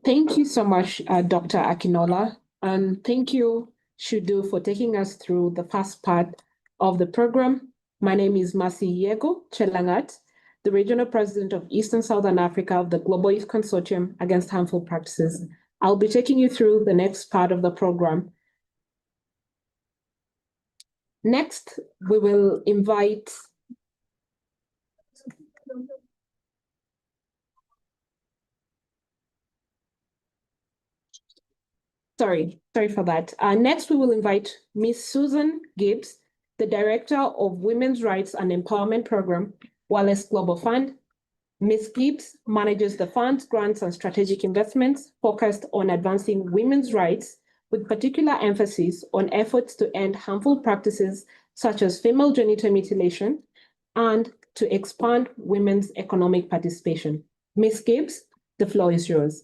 Thank you so much, Dr. Akinola. And thank you, Shudu, for taking us through the first part of the program. My name is Masi Yego Chelangat, the Regional President of Eastern Southern Africa of the Global Youth Consortium Against Harmful Practices. I'll be taking you through the next part of the program. Next, we will invite Sorry for that. Next, we will invite Ms. Susan Gibbs, the Director of Women's Rights and Empowerment Program, Wallace Global Fund. Ms. Gibbs manages the fund's grants and strategic investments focused on advancing women's rights, with particular emphasis on efforts to end harmful practices such as female genital mutilation and to expand women's economic participation. Ms. Gibbs, the floor is yours.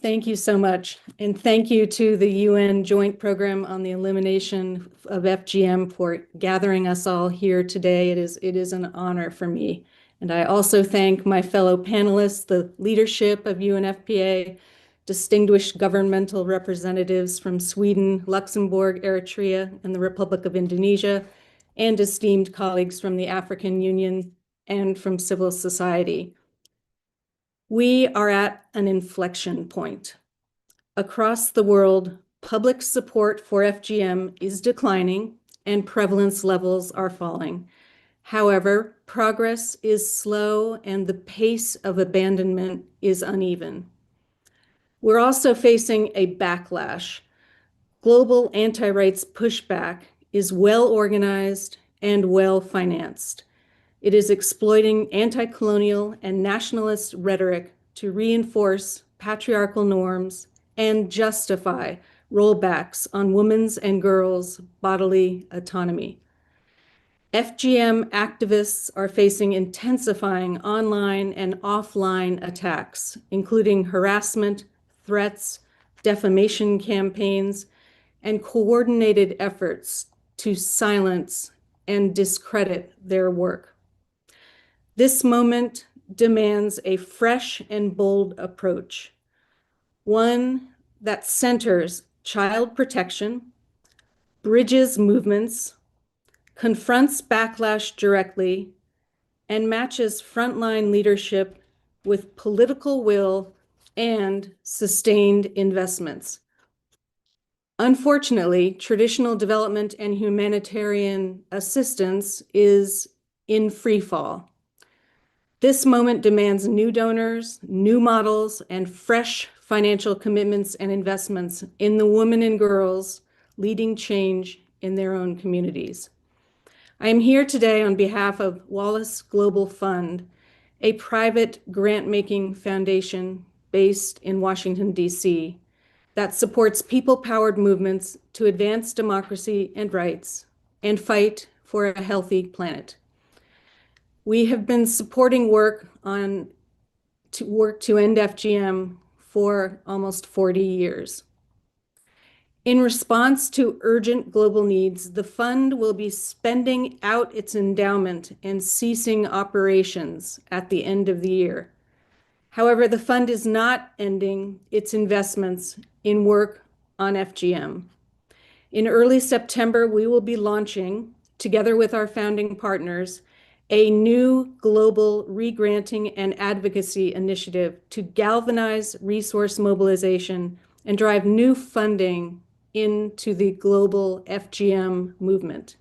Thank you so much. And thank you to the UN Joint Program on the Elimination of FGM for gathering us all here today. It is an honor for me. And I also thank my fellow panelists, the leadership of UNFPA, distinguished governmental representatives from Sweden, Luxembourg, Eritrea, and the Republic of Indonesia, and esteemed colleagues from the African Union and from civil society. We are at an inflection point. Across the world, public support for FGM is declining and prevalence levels are falling. However, progress is slow and the pace of abandonment is uneven. We're also facing a backlash. Global anti-rights pushback is well organized and well financed. It is exploiting anti-colonial and nationalist rhetoric to reinforce patriarchal norms and justify rollbacks on women's and girls' bodily autonomy. FGM activists are facing intensifying online and offline attacks, including harassment, threats, defamation campaigns, and coordinated efforts to silence and discredit their work. This moment demands a fresh and bold approach, one that centers child protection, bridges movements, confronts backlash directly, and matches frontline leadership with political will and sustained investments. Unfortunately, traditional development and humanitarian assistance is in free fall. This moment demands new donors, new models, and fresh financial commitments and investments in the women and girls leading change in their own communities. I am here today on behalf of Wallace Global Fund, a private grant-making foundation based in Washington, D.C., that supports people-powered movements to advance democracy and rights and fight for a healthy planet. We have been supporting work to end FGM for almost 40 years. In response to urgent global needs, the fund will be spending out its endowment and ceasing operations at the end of the year. However, the fund is not ending its investments in work on FGM. In early September, we will be launching, together with our founding partners, a new global regranting and advocacy initiative to galvanize resource mobilization and drive new funding into the global FGM movement.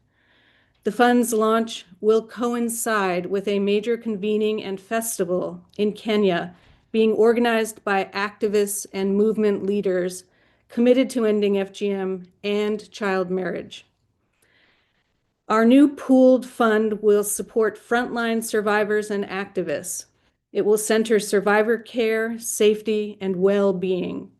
The fund's launch will coincide with a major convening and festival in Kenya being organized by activists and movement leaders committed to ending FGM and child marriage. Our new pooled fund will support frontline survivors and activists. It will center survivor care, safety, and well-being.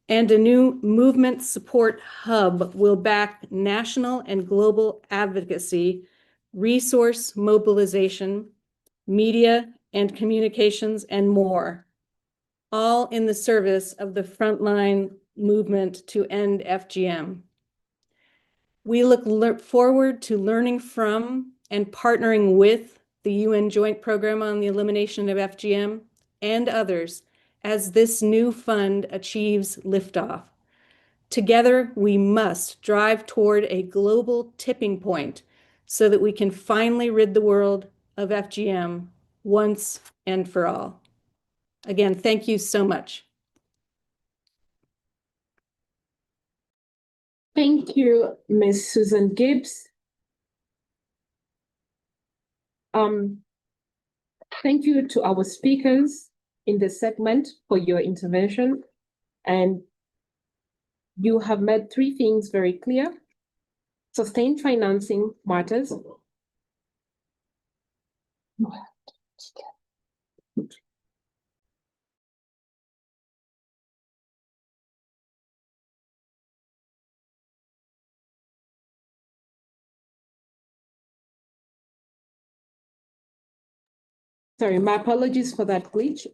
And a new movement support hub will back national and global advocacy, resource mobilization, media and communications, and more, all in the service of the frontline movement to end FGM. We look forward to learning from and partnering with the UN Joint Program on the Elimination of FGM and others as this new fund achieves liftoff. Together, we must drive toward a global tipping point so that we can finally rid the world of FGM once and for all. Again, thank you so much. Thank you, Ms. Susan Gibbs. Thank you to our speakers in this segment for your intervention. And you have made three things very clear. Sustained financing matters. Sorry, my apologies for that glitch.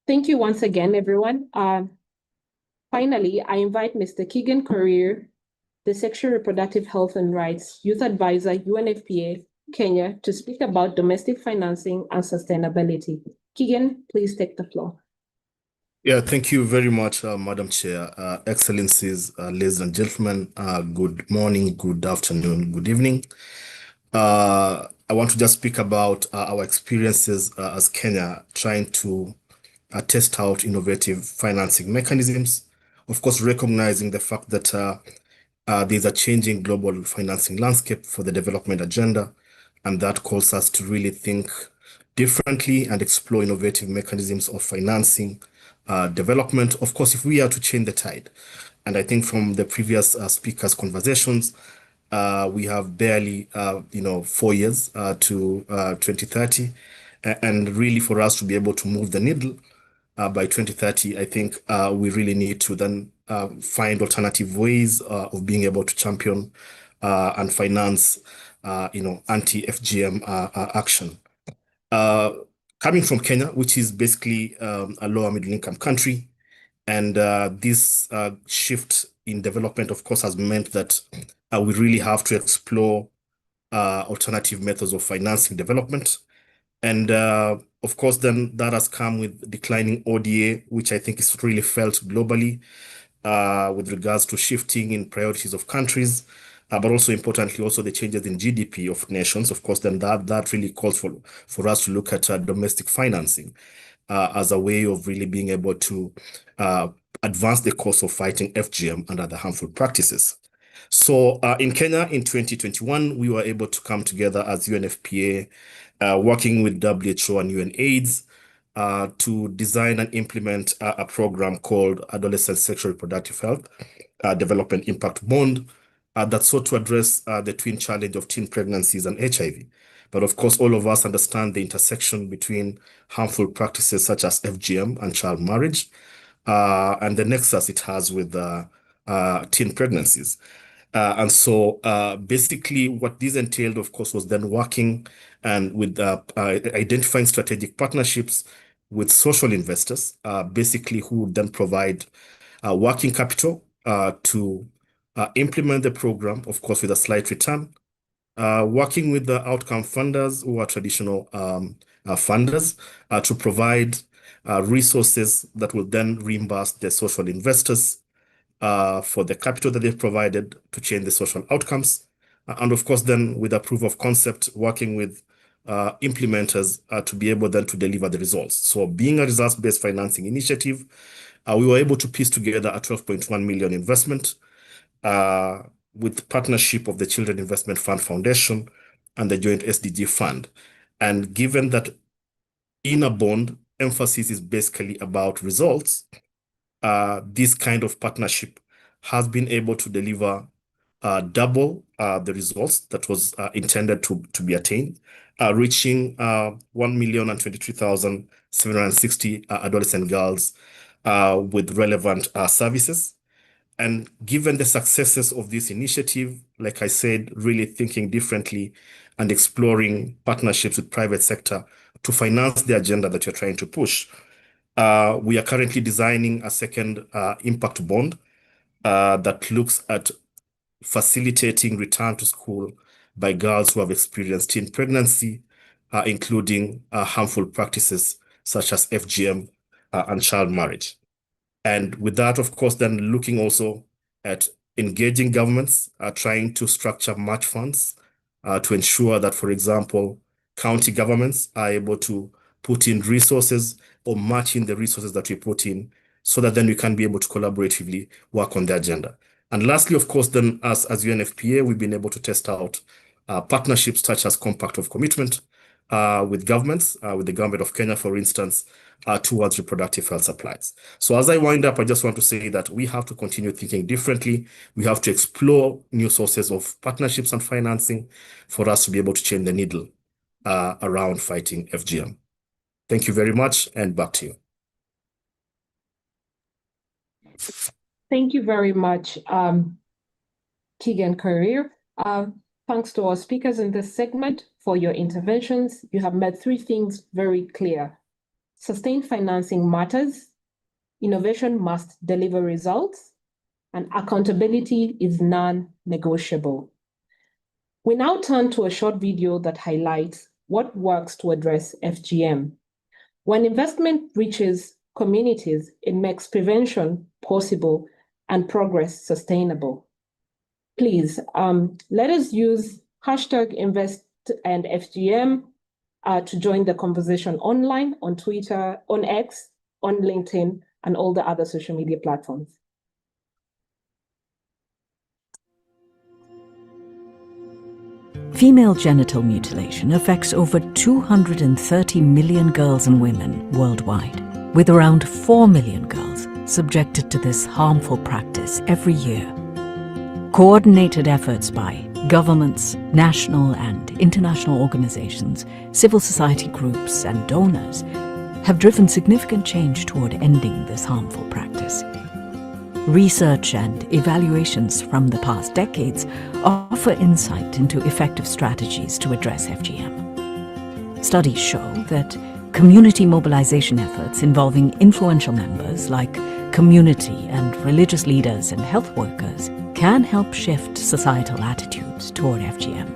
Thank you once again, everyone. Finally, I invite Mr. Keegan Korir, the Sexual Reproductive Health and Rights Youth Advisor, UNFPA, Kenya, to speak about domestic financing and sustainability. Keegan, please take the floor. Yeah, thank you very much, Madam Chair. Excellencies, ladies and gentlemen, good morning, good afternoon, good evening. I want to just speak about our experiences as Kenya trying to test out innovative financing mechanisms. Of course, recognizing the fact that there's a changing global financing landscape for the development agenda, and that calls us to really think differently and explore innovative mechanisms of financing development. Of course, if we are to change the tide, and I think from the previous speakers' conversations, we have barely, 4 years to 2030, and really for us to be able to move the needle by 2030, I think we really need to then find alternative ways of being able to champion and finance, anti-FGM action. Coming from Kenya, which is basically a lower middle income country, and this shift in development, of course, has meant that we really have to explore alternative methods of financing development. And of course, then that has come with declining ODA, which I think is really felt globally with regards to shifting in priorities of countries, but also importantly, also the changes in GDP of nations. Of course, then that really calls for us to look at domestic financing as a way of really being able to advance the cause of fighting FGM and other harmful practices. So in Kenya in 2021, we were able to come together as UNFPA, working with WHO and UNAIDS to design and implement a program called Adolescent Sexual Reproductive Health Development Impact Bond that sought to address the twin challenge of teen pregnancies and HIV. But of course, all of us understand the intersection between harmful practices such as FGM and child marriage and the nexus it has with teen pregnancies. And so basically what this entailed, of course, was then working and with identifying strategic partnerships with social investors, basically who would then provide working capital to implement the program, of course, with a slight return, working with the outcome funders who are traditional funders to provide resources that will then reimburse the social investors for the capital that they've provided to change the social outcomes. And of course, then with a proof of concept, working with implementers to be able then to deliver the results. So being a results-based financing initiative, we were able to piece together a 12.1 million investment with partnership of the Children Investment Fund Foundation and the Joint SDG Fund. And given that in a bond, emphasis is basically about results, this kind of partnership has been able to deliver double the results that was intended to be attained, reaching 1,023,760 adolescent girls with relevant services. And given the successes of this initiative, like I said, really thinking differently and exploring partnerships with private sector to finance the agenda that you're trying to push, we are currently designing a second impact bond that looks at facilitating return to school by girls who have experienced teen pregnancy, including harmful practices such as FGM and child marriage. And with that, of course, then looking also at engaging governments, trying to structure match funds to ensure that, for example, county governments are able to put in resources or match in the resources that we put in so that then we can be able to collaboratively work on the agenda. And lastly, of course, then as UNFPA, we've been able to test out partnerships such as Compact of Commitment with governments, with the government of Kenya, for instance, towards reproductive health supplies. So as I wind up, I just want to say that we have to continue thinking differently. We have to explore new sources of partnerships and financing for us to be able to change the needle around fighting FGM. Thank you very much, and back to you. Thank you very much, Keegan Korir. Thanks to our speakers in this segment for your interventions. You have made three things very clear. sustained financing matters, innovation must deliver results, and accountability is non-negotiable. We now turn to a short video that highlights what works to address FGM. When investment reaches communities, it makes prevention possible and progress sustainable. Please, let us use #InvestAndFGM to join the conversation online, on Twitter, on X, on LinkedIn, and all the other social media platforms. Female genital mutilation affects over 230 million girls and women worldwide, with around 4 million girls subjected to this harmful practice every year. Coordinated efforts by governments, national and international organizations, civil society groups and donors have driven significant change toward ending this harmful practice. Research and evaluations from the past decades offer insight into effective strategies to address FGM. Studies show that community mobilization efforts involving influential members like community and religious leaders and health workers can help shift societal attitudes toward FGM.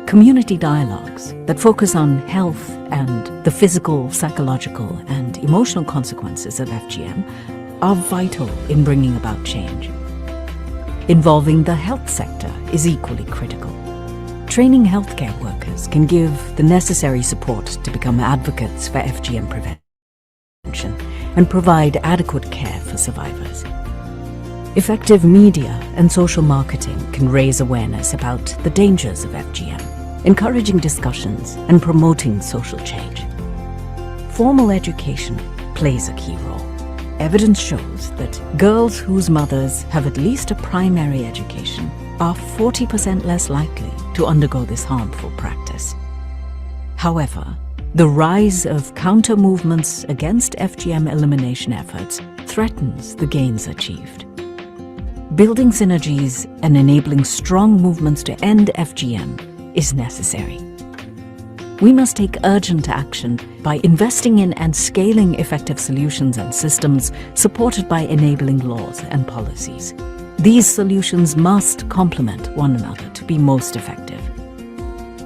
Community dialogues that focus on health and the physical, psychological, and emotional consequences of FGM are vital in bringing about change. Involving the health sector is equally critical. Training healthcare workers can give the necessary support to become advocates for FGM prevention and provide adequate care for survivors. Effective media and social marketing can raise awareness about the dangers of FGM, encouraging discussions and promoting social change. Formal education plays a key role. Evidence shows that girls whose mothers have at least a primary education are 40% less likely to undergo this harmful practice. However, the rise of counter-movements against FGM elimination efforts threatens the gains achieved. Building synergies and enabling strong movements to end FGM is necessary. We must take urgent action by investing in and scaling effective solutions and systems supported by enabling laws and policies. These solutions must complement one another to be most effective.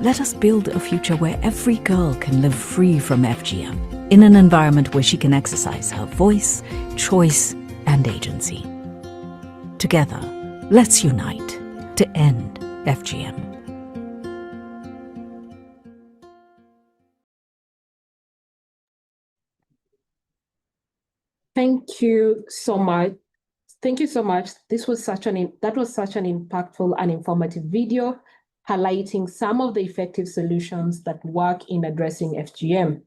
Let us build a future where every girl can live free from FGM, in an environment where she can exercise her voice, choice, and agency. Together, let's unite to end FGM. Thank you so much. Thank you so much. That was such an impactful and informative video highlighting some of the effective solutions that work in addressing FGM.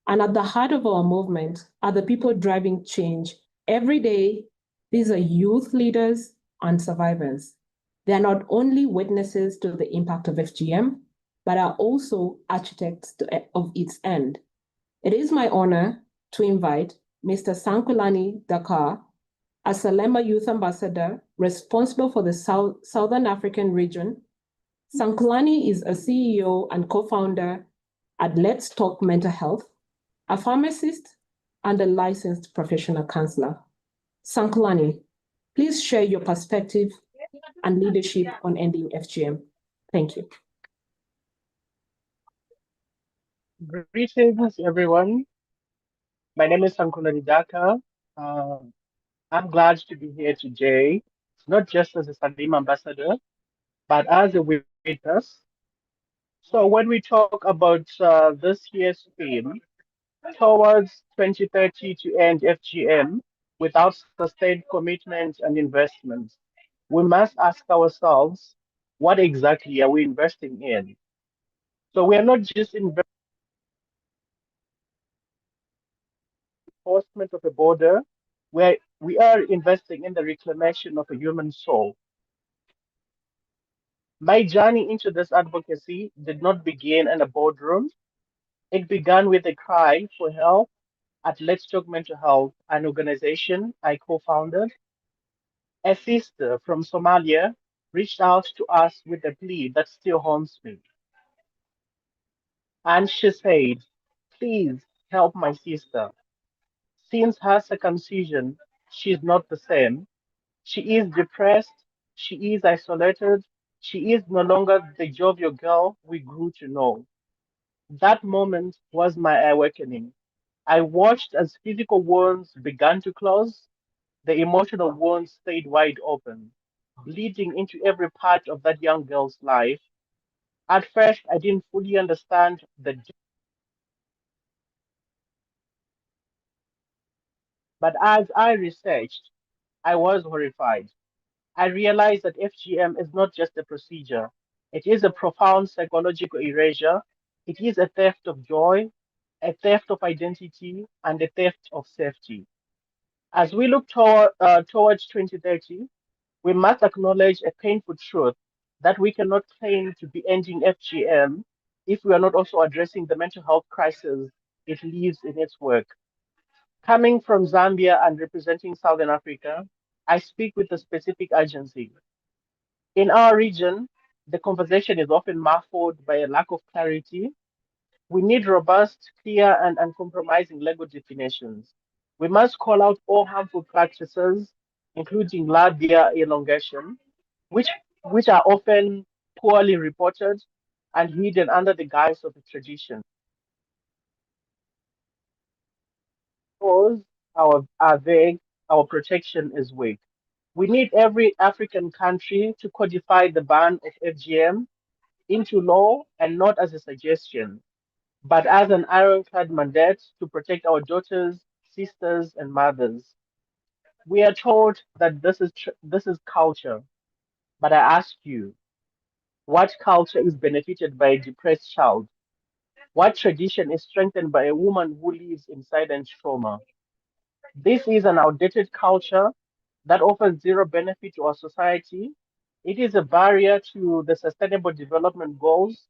And at the heart of our movement are the people driving change every day. These are youth leaders and survivors. They are not only witnesses to the impact of FGM, but are also architects of its end. It is my honor to invite Mr. Sankulani Dakar, a Salema Youth Ambassador responsible for the Southern African region. Sankulani is a CEO and co-founder at Let's Talk Mental Health, a pharmacist, and a licensed professional counselor. Sankulani, please share your perspective and leadership on ending FGM. Thank you. Greetings, everyone. My name is Sankulani Daka. I'm glad to be here today, not just as a Salim ambassador, but as a witness. So when we talk about this year's theme, towards 2030 to end FGM without sustained commitment and investment, we must ask ourselves, what exactly are we investing in? So we are not just investing enforcement of a border, where we are investing in the reclamation of a human soul. My journey into this advocacy did not begin in a boardroom. It began with a cry for help at Let's Talk Mental Health, an organization I co-founded. A sister from Somalia reached out to us with a plea that still haunts me. And she said, please help my sister. Since her circumcision, she's not the same. She is depressed, she is isolated, she is no longer the jovial girl we grew to know. That moment was my awakening. I watched as physical wounds began to close, the emotional wounds stayed wide open, bleeding into every part of that young girl's life. At first, I didn't fully understand but as I researched, I was horrified. I realized that FGM is not just a procedure, it is a profound psychological erasure. It is a theft of joy, a theft of identity, and a theft of safety. As we look towards 2030, we must acknowledge a painful truth that we cannot claim to be ending FGM if we are not also addressing the mental health crisis it leaves in its work. Coming from Zambia and representing Southern Africa, I speak with a specific urgency. In our region, the conversation is often muffled by a lack of clarity. We need robust, clear, and uncompromising legal definitions. We must call out all harmful practices, including labia elongation, which, which are often poorly reported and hidden under the guise of a tradition. Laws are vague, our protection is weak. We need every African country to codify the ban of FGM into law and not as a suggestion, but as an ironclad mandate to protect our daughters, sisters, and mothers. We are told that this is culture, but I ask you, what culture is benefited by a depressed child? What tradition is strengthened by a woman who lives in silent trauma? This is an outdated culture that offers zero benefit to our society. It is a barrier to the Sustainable Development Goals.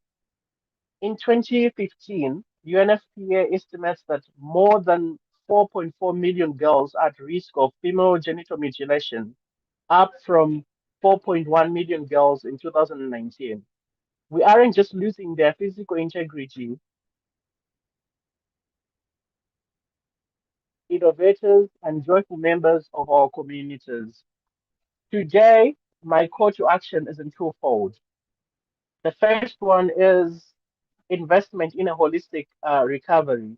In 2015, UNFPA estimates that more than 4.4 million girls are at risk of female genital mutilation, up from 4.1 million girls in 2019. We aren't just losing their physical integrity, innovators and joyful members of our communities. Today, my call to action is in twofold. The first one is investment in a holistic recovery.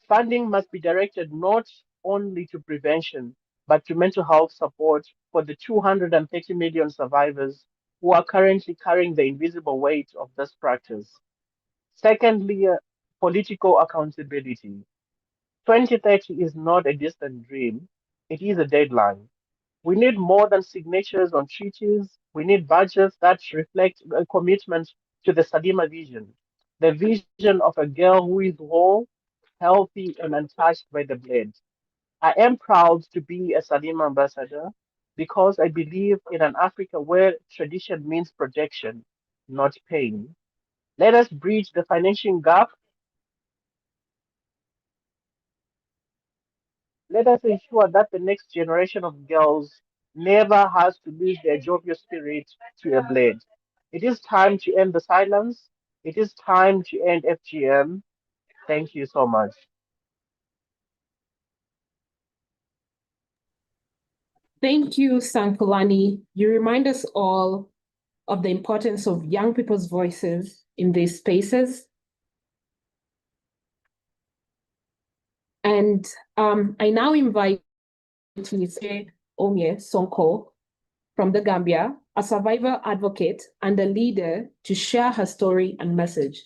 Funding must be directed not only to prevention, but to mental health support for the 230 million survivors who are currently carrying the invisible weight of this practice. Secondly, political accountability. 2030 is not a distant dream, it is a deadline. We need more than signatures on treaties. We need budgets that reflect a commitment to the Sadima vision, the vision of a girl who is whole, healthy, and untouched by the blade. I am proud to be a Sadima ambassador because I believe in an Africa where tradition means protection, not pain. Let us bridge the financial gap. Let us ensure that the next generation of girls never has to lose their jovial spirit to a blade. It is time to end the silence. It is time to end FGM. Thank you so much. Thank you, Sankolani. You remind us all of the importance of young people's voices in these spaces. And I now invite Ms. Omie Sonko from the Gambia, a survivor advocate and a leader, to share her story and message.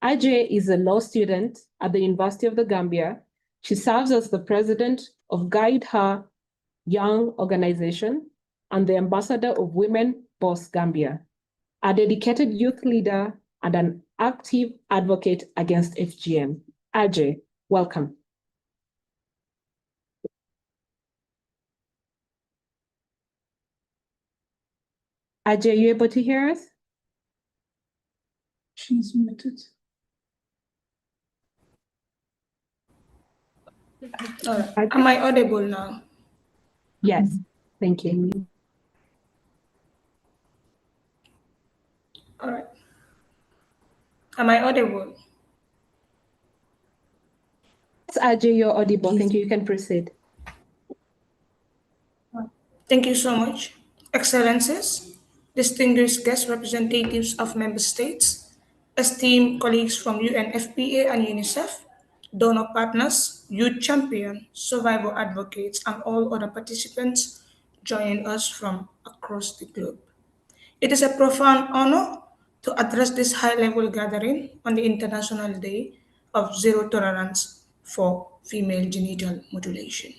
Ajay is a law student at the University of the Gambia. She serves as the president of Guide Her Young organization and the ambassador of Women Boss Gambia, a dedicated youth leader and an active advocate against FGM. Ajay, welcome. Ajay, are you able to hear us? She's muted. All right. Am I audible now? Yes, thank you. All right. Am I audible? Ajay, you're audible. Thank you. You can proceed. Thank you so much. Excellencies, distinguished guest representatives of member states, esteemed colleagues from UNFPA and UNICEF, donor partners, youth champions, survivor advocates, and all other participants joining us from across the globe. It is a profound honor to address this high-level gathering on the International Day of Zero Tolerance for Female Genital Mutilation.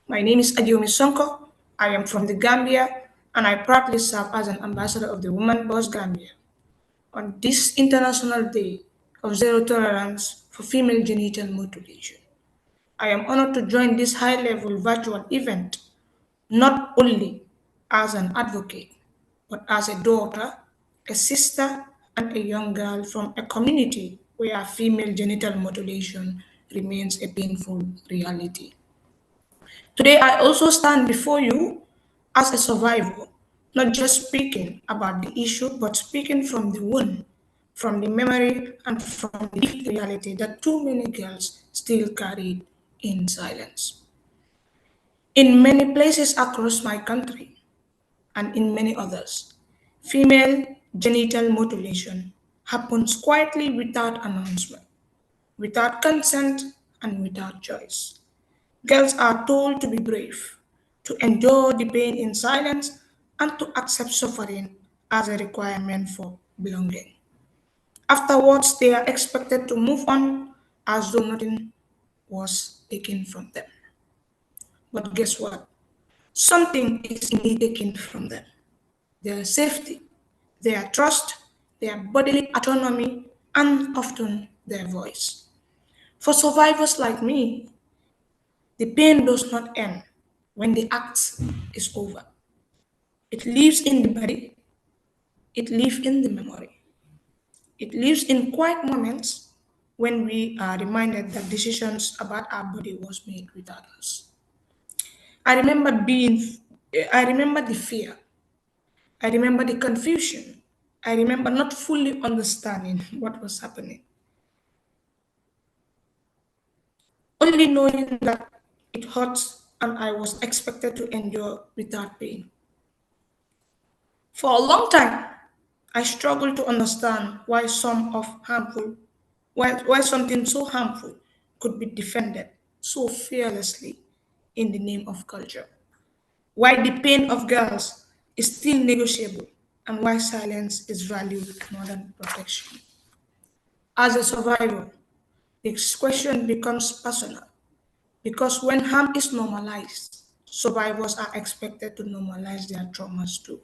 My name is Adiomi Sonko. I am from the Gambia, and I proudly serve as an ambassador of the Woman Boss Gambia. On this International Day of Zero Tolerance for Female Genital Mutilation, I am honored to join this high-level virtual event not only as an advocate, but as a daughter, a sister, and a young girl from a community where female genital mutilation remains a painful reality. Today, I also stand before you as a survivor, not just speaking about the issue, but speaking from the wound, from the memory, and from the deep reality that too many girls still carry in silence. In many places across my country, and in many others, female genital mutilation happens quietly without announcement, without consent, and without choice. Girls are told to be brave, to endure the pain in silence, and to accept suffering as a requirement for belonging. Afterwards, they are expected to move on as though nothing was taken from them. But guess what? Something is indeed taken from them: their safety, their trust, their bodily autonomy, and often their voice. For survivors like me, the pain does not end when the act is over. It lives in the body, it lives in the memory, it lives in quiet moments when we are reminded that decisions about our body was made without us. I remember being, I remember the fear, I remember the confusion, I remember not fully understanding what was happening, only knowing that it hurts and I was expected to endure without pain. For a long time, I struggled to understand why something so harmful could be defended so fearlessly in the name of culture. Why the pain of girls is still negotiable and why silence is valued more than protection. As a survivor, this question becomes personal because when harm is normalized, survivors are expected to normalize their traumas too.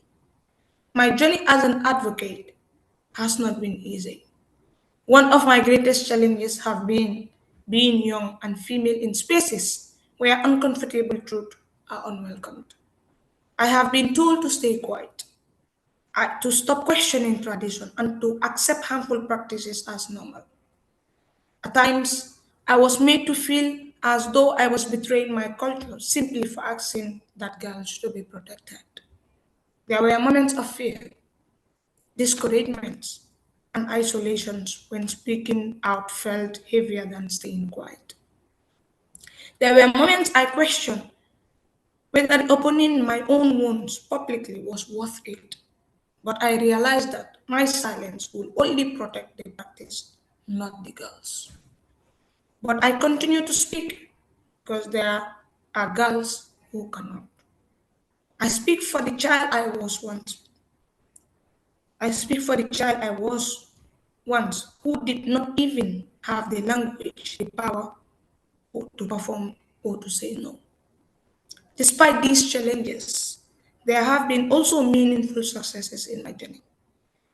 My journey as an advocate has not been easy. One of my greatest challenges have been being young and female in spaces where uncomfortable truths are unwelcomed. I have been told to stay quiet, to stop questioning tradition, and to accept harmful practices as normal. At times, I was made to feel as though I was betraying my culture simply for asking that girls should be protected. There were moments of fear, discouragements, and isolations when speaking out felt heavier than staying quiet. There were moments I questioned whether opening my own wounds publicly was worth it. But I realized that my silence will only protect the practice, not the girls. But I continue to speak because there are girls who cannot. I speak for the child I was once. I speak for the child I was once who did not even have the language, the power to perform or to say no. Despite these challenges, there have been also meaningful successes in my journey.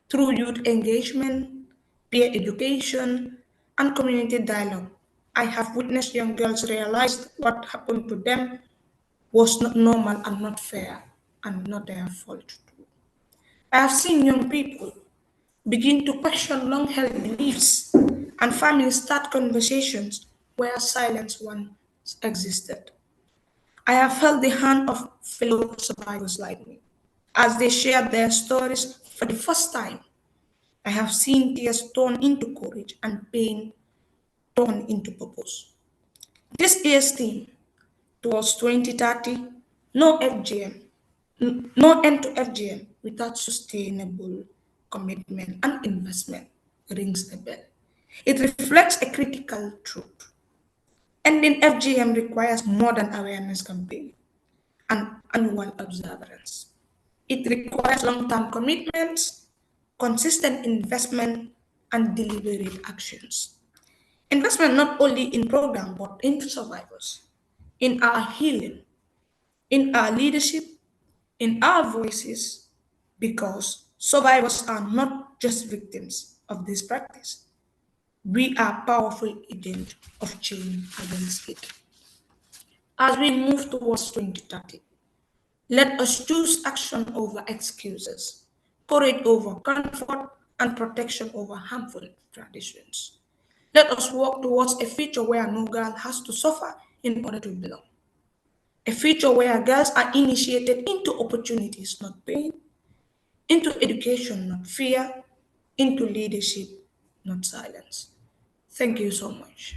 Through youth engagement, peer education, and community dialogue, I have witnessed young girls realize what happened to them was not normal and not fair and not their fault. I have seen young people begin to question long held beliefs and families start conversations where silence once existed. I have held the hand of fellow survivors like me as they shared their stories for the first time. I have seen tears turn into courage and pain turn into purpose. This year's theme towards 2030, no FGM, no end to FGM without sustainable commitment and investment, rings a bell. It reflects a critical truth. Ending FGM requires more than awareness campaign and annual observance. It requires long-term commitments, consistent investment, and deliberate actions. Investment not only in program but in survivors, in our healing, in our leadership, in our voices, because survivors are not just victims of this practice. We are powerful agents of change against it. As we move towards 2030, let us choose action over excuses, courage over comfort, and protection over harmful traditions. Let us work towards a future where no girl has to suffer in order to belong. A future where girls are initiated into opportunities, not pain, into education, not fear, into leadership, not silence. Thank you so much.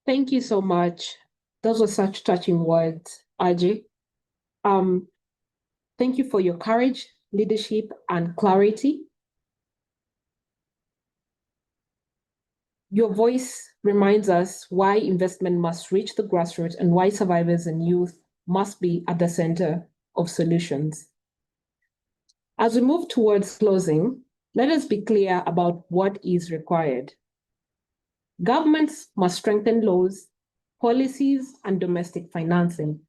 Thank you so much. Those were such touching words, Aji. Thank you for your courage, leadership, and clarity. Your voice reminds us why investment must reach the grassroots and why survivors and youth must be at the center of solutions. As we move towards closing, let us be clear about what is required. Governments must strengthen laws, policies, and domestic financing.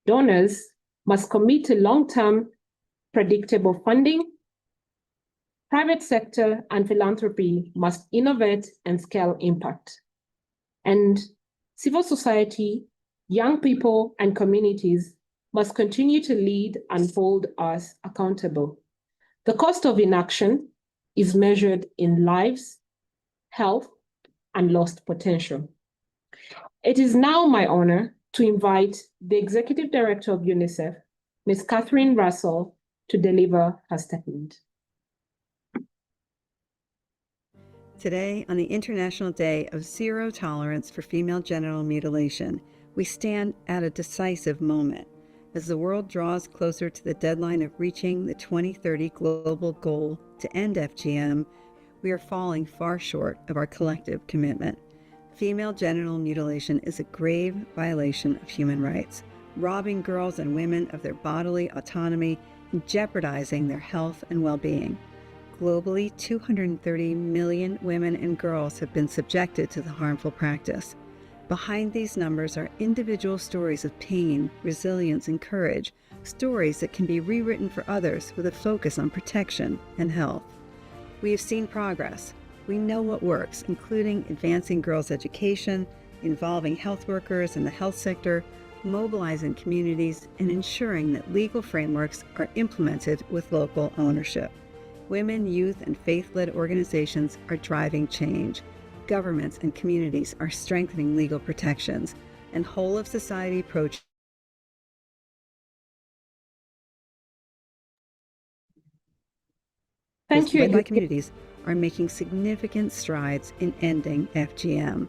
Donors must commit to long-term, predictable funding. Private sector and philanthropy must innovate and scale impact. And civil society, young people, and communities must continue to lead and hold us accountable. The cost of inaction is measured in lives, health, and lost potential. It is now my honor to invite the Executive Director of UNICEF, Ms. Catherine Russell, to deliver her statement. Today, on the International Day of Zero Tolerance for Female Genital Mutilation, we stand at a decisive moment. As the world draws closer to the deadline of reaching the 2030 global goal to end FGM, we are falling far short of our collective commitment. Female genital mutilation is a grave violation of human rights, robbing girls and women of their bodily autonomy and jeopardizing their health and well-being. Globally, 230 million women and girls have been subjected to the harmful practice. Behind these numbers are individual stories of pain, resilience, and courage, stories that can be rewritten for others with a focus on protection and health. We have seen progress. We know what works, including advancing girls' education, involving health workers in the health sector, mobilizing communities, and ensuring that legal frameworks are implemented with local ownership. Women, youth, and faith-led organizations are driving change. Governments and communities are strengthening legal protections, and whole-of-society approaches led by communities are making significant strides in ending FGM.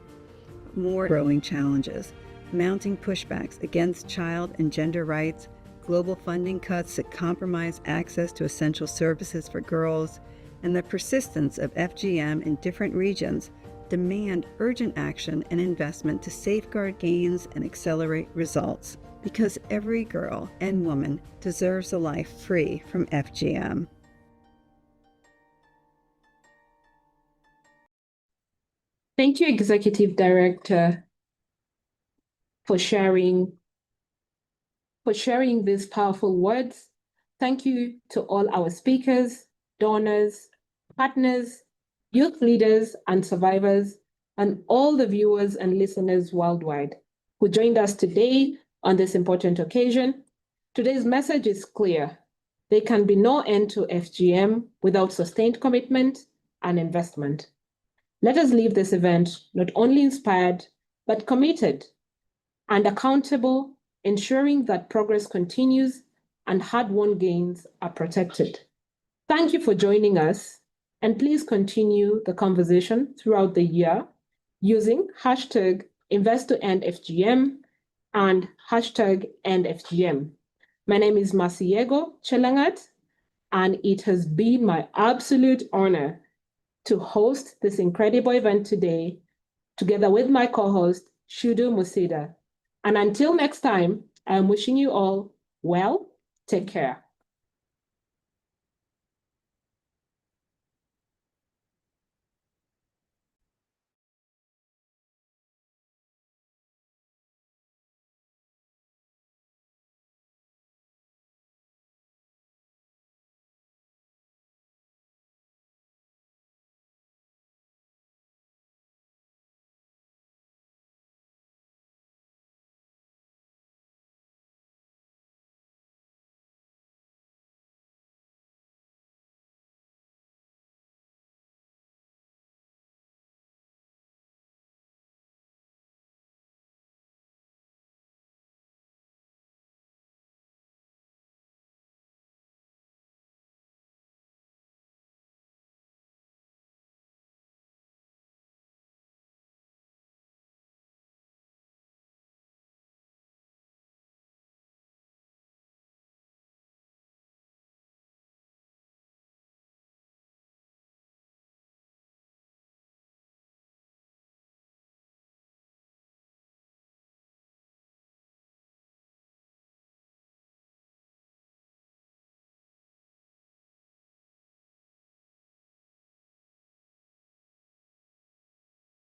More growing challenges, mounting pushbacks against child and gender rights, global funding cuts that compromise access to essential services for girls, and the persistence of FGM in different regions demand urgent action and investment to safeguard gains and accelerate results, because every girl and woman deserves a life free from FGM. Thank you, Executive Director, for sharing these powerful words. Thank you to all our speakers, donors, partners, youth leaders, and survivors, and all the viewers and listeners worldwide who joined us today on this important occasion. Today's message is clear. There can be no end to FGM without sustained commitment and investment. Let us leave this event not only inspired, but committed and accountable, ensuring that progress continues and hard-won gains are protected. Thank you for joining us. And please continue the conversation throughout the year using hashtag #InvestToEndFGM and hashtag #EndFGM. My name is Masiego Chelangat, and it has been my absolute honor to host this incredible event today, together with my co-host, Shudo Musida. And until next time, I'm wishing you all well, take care.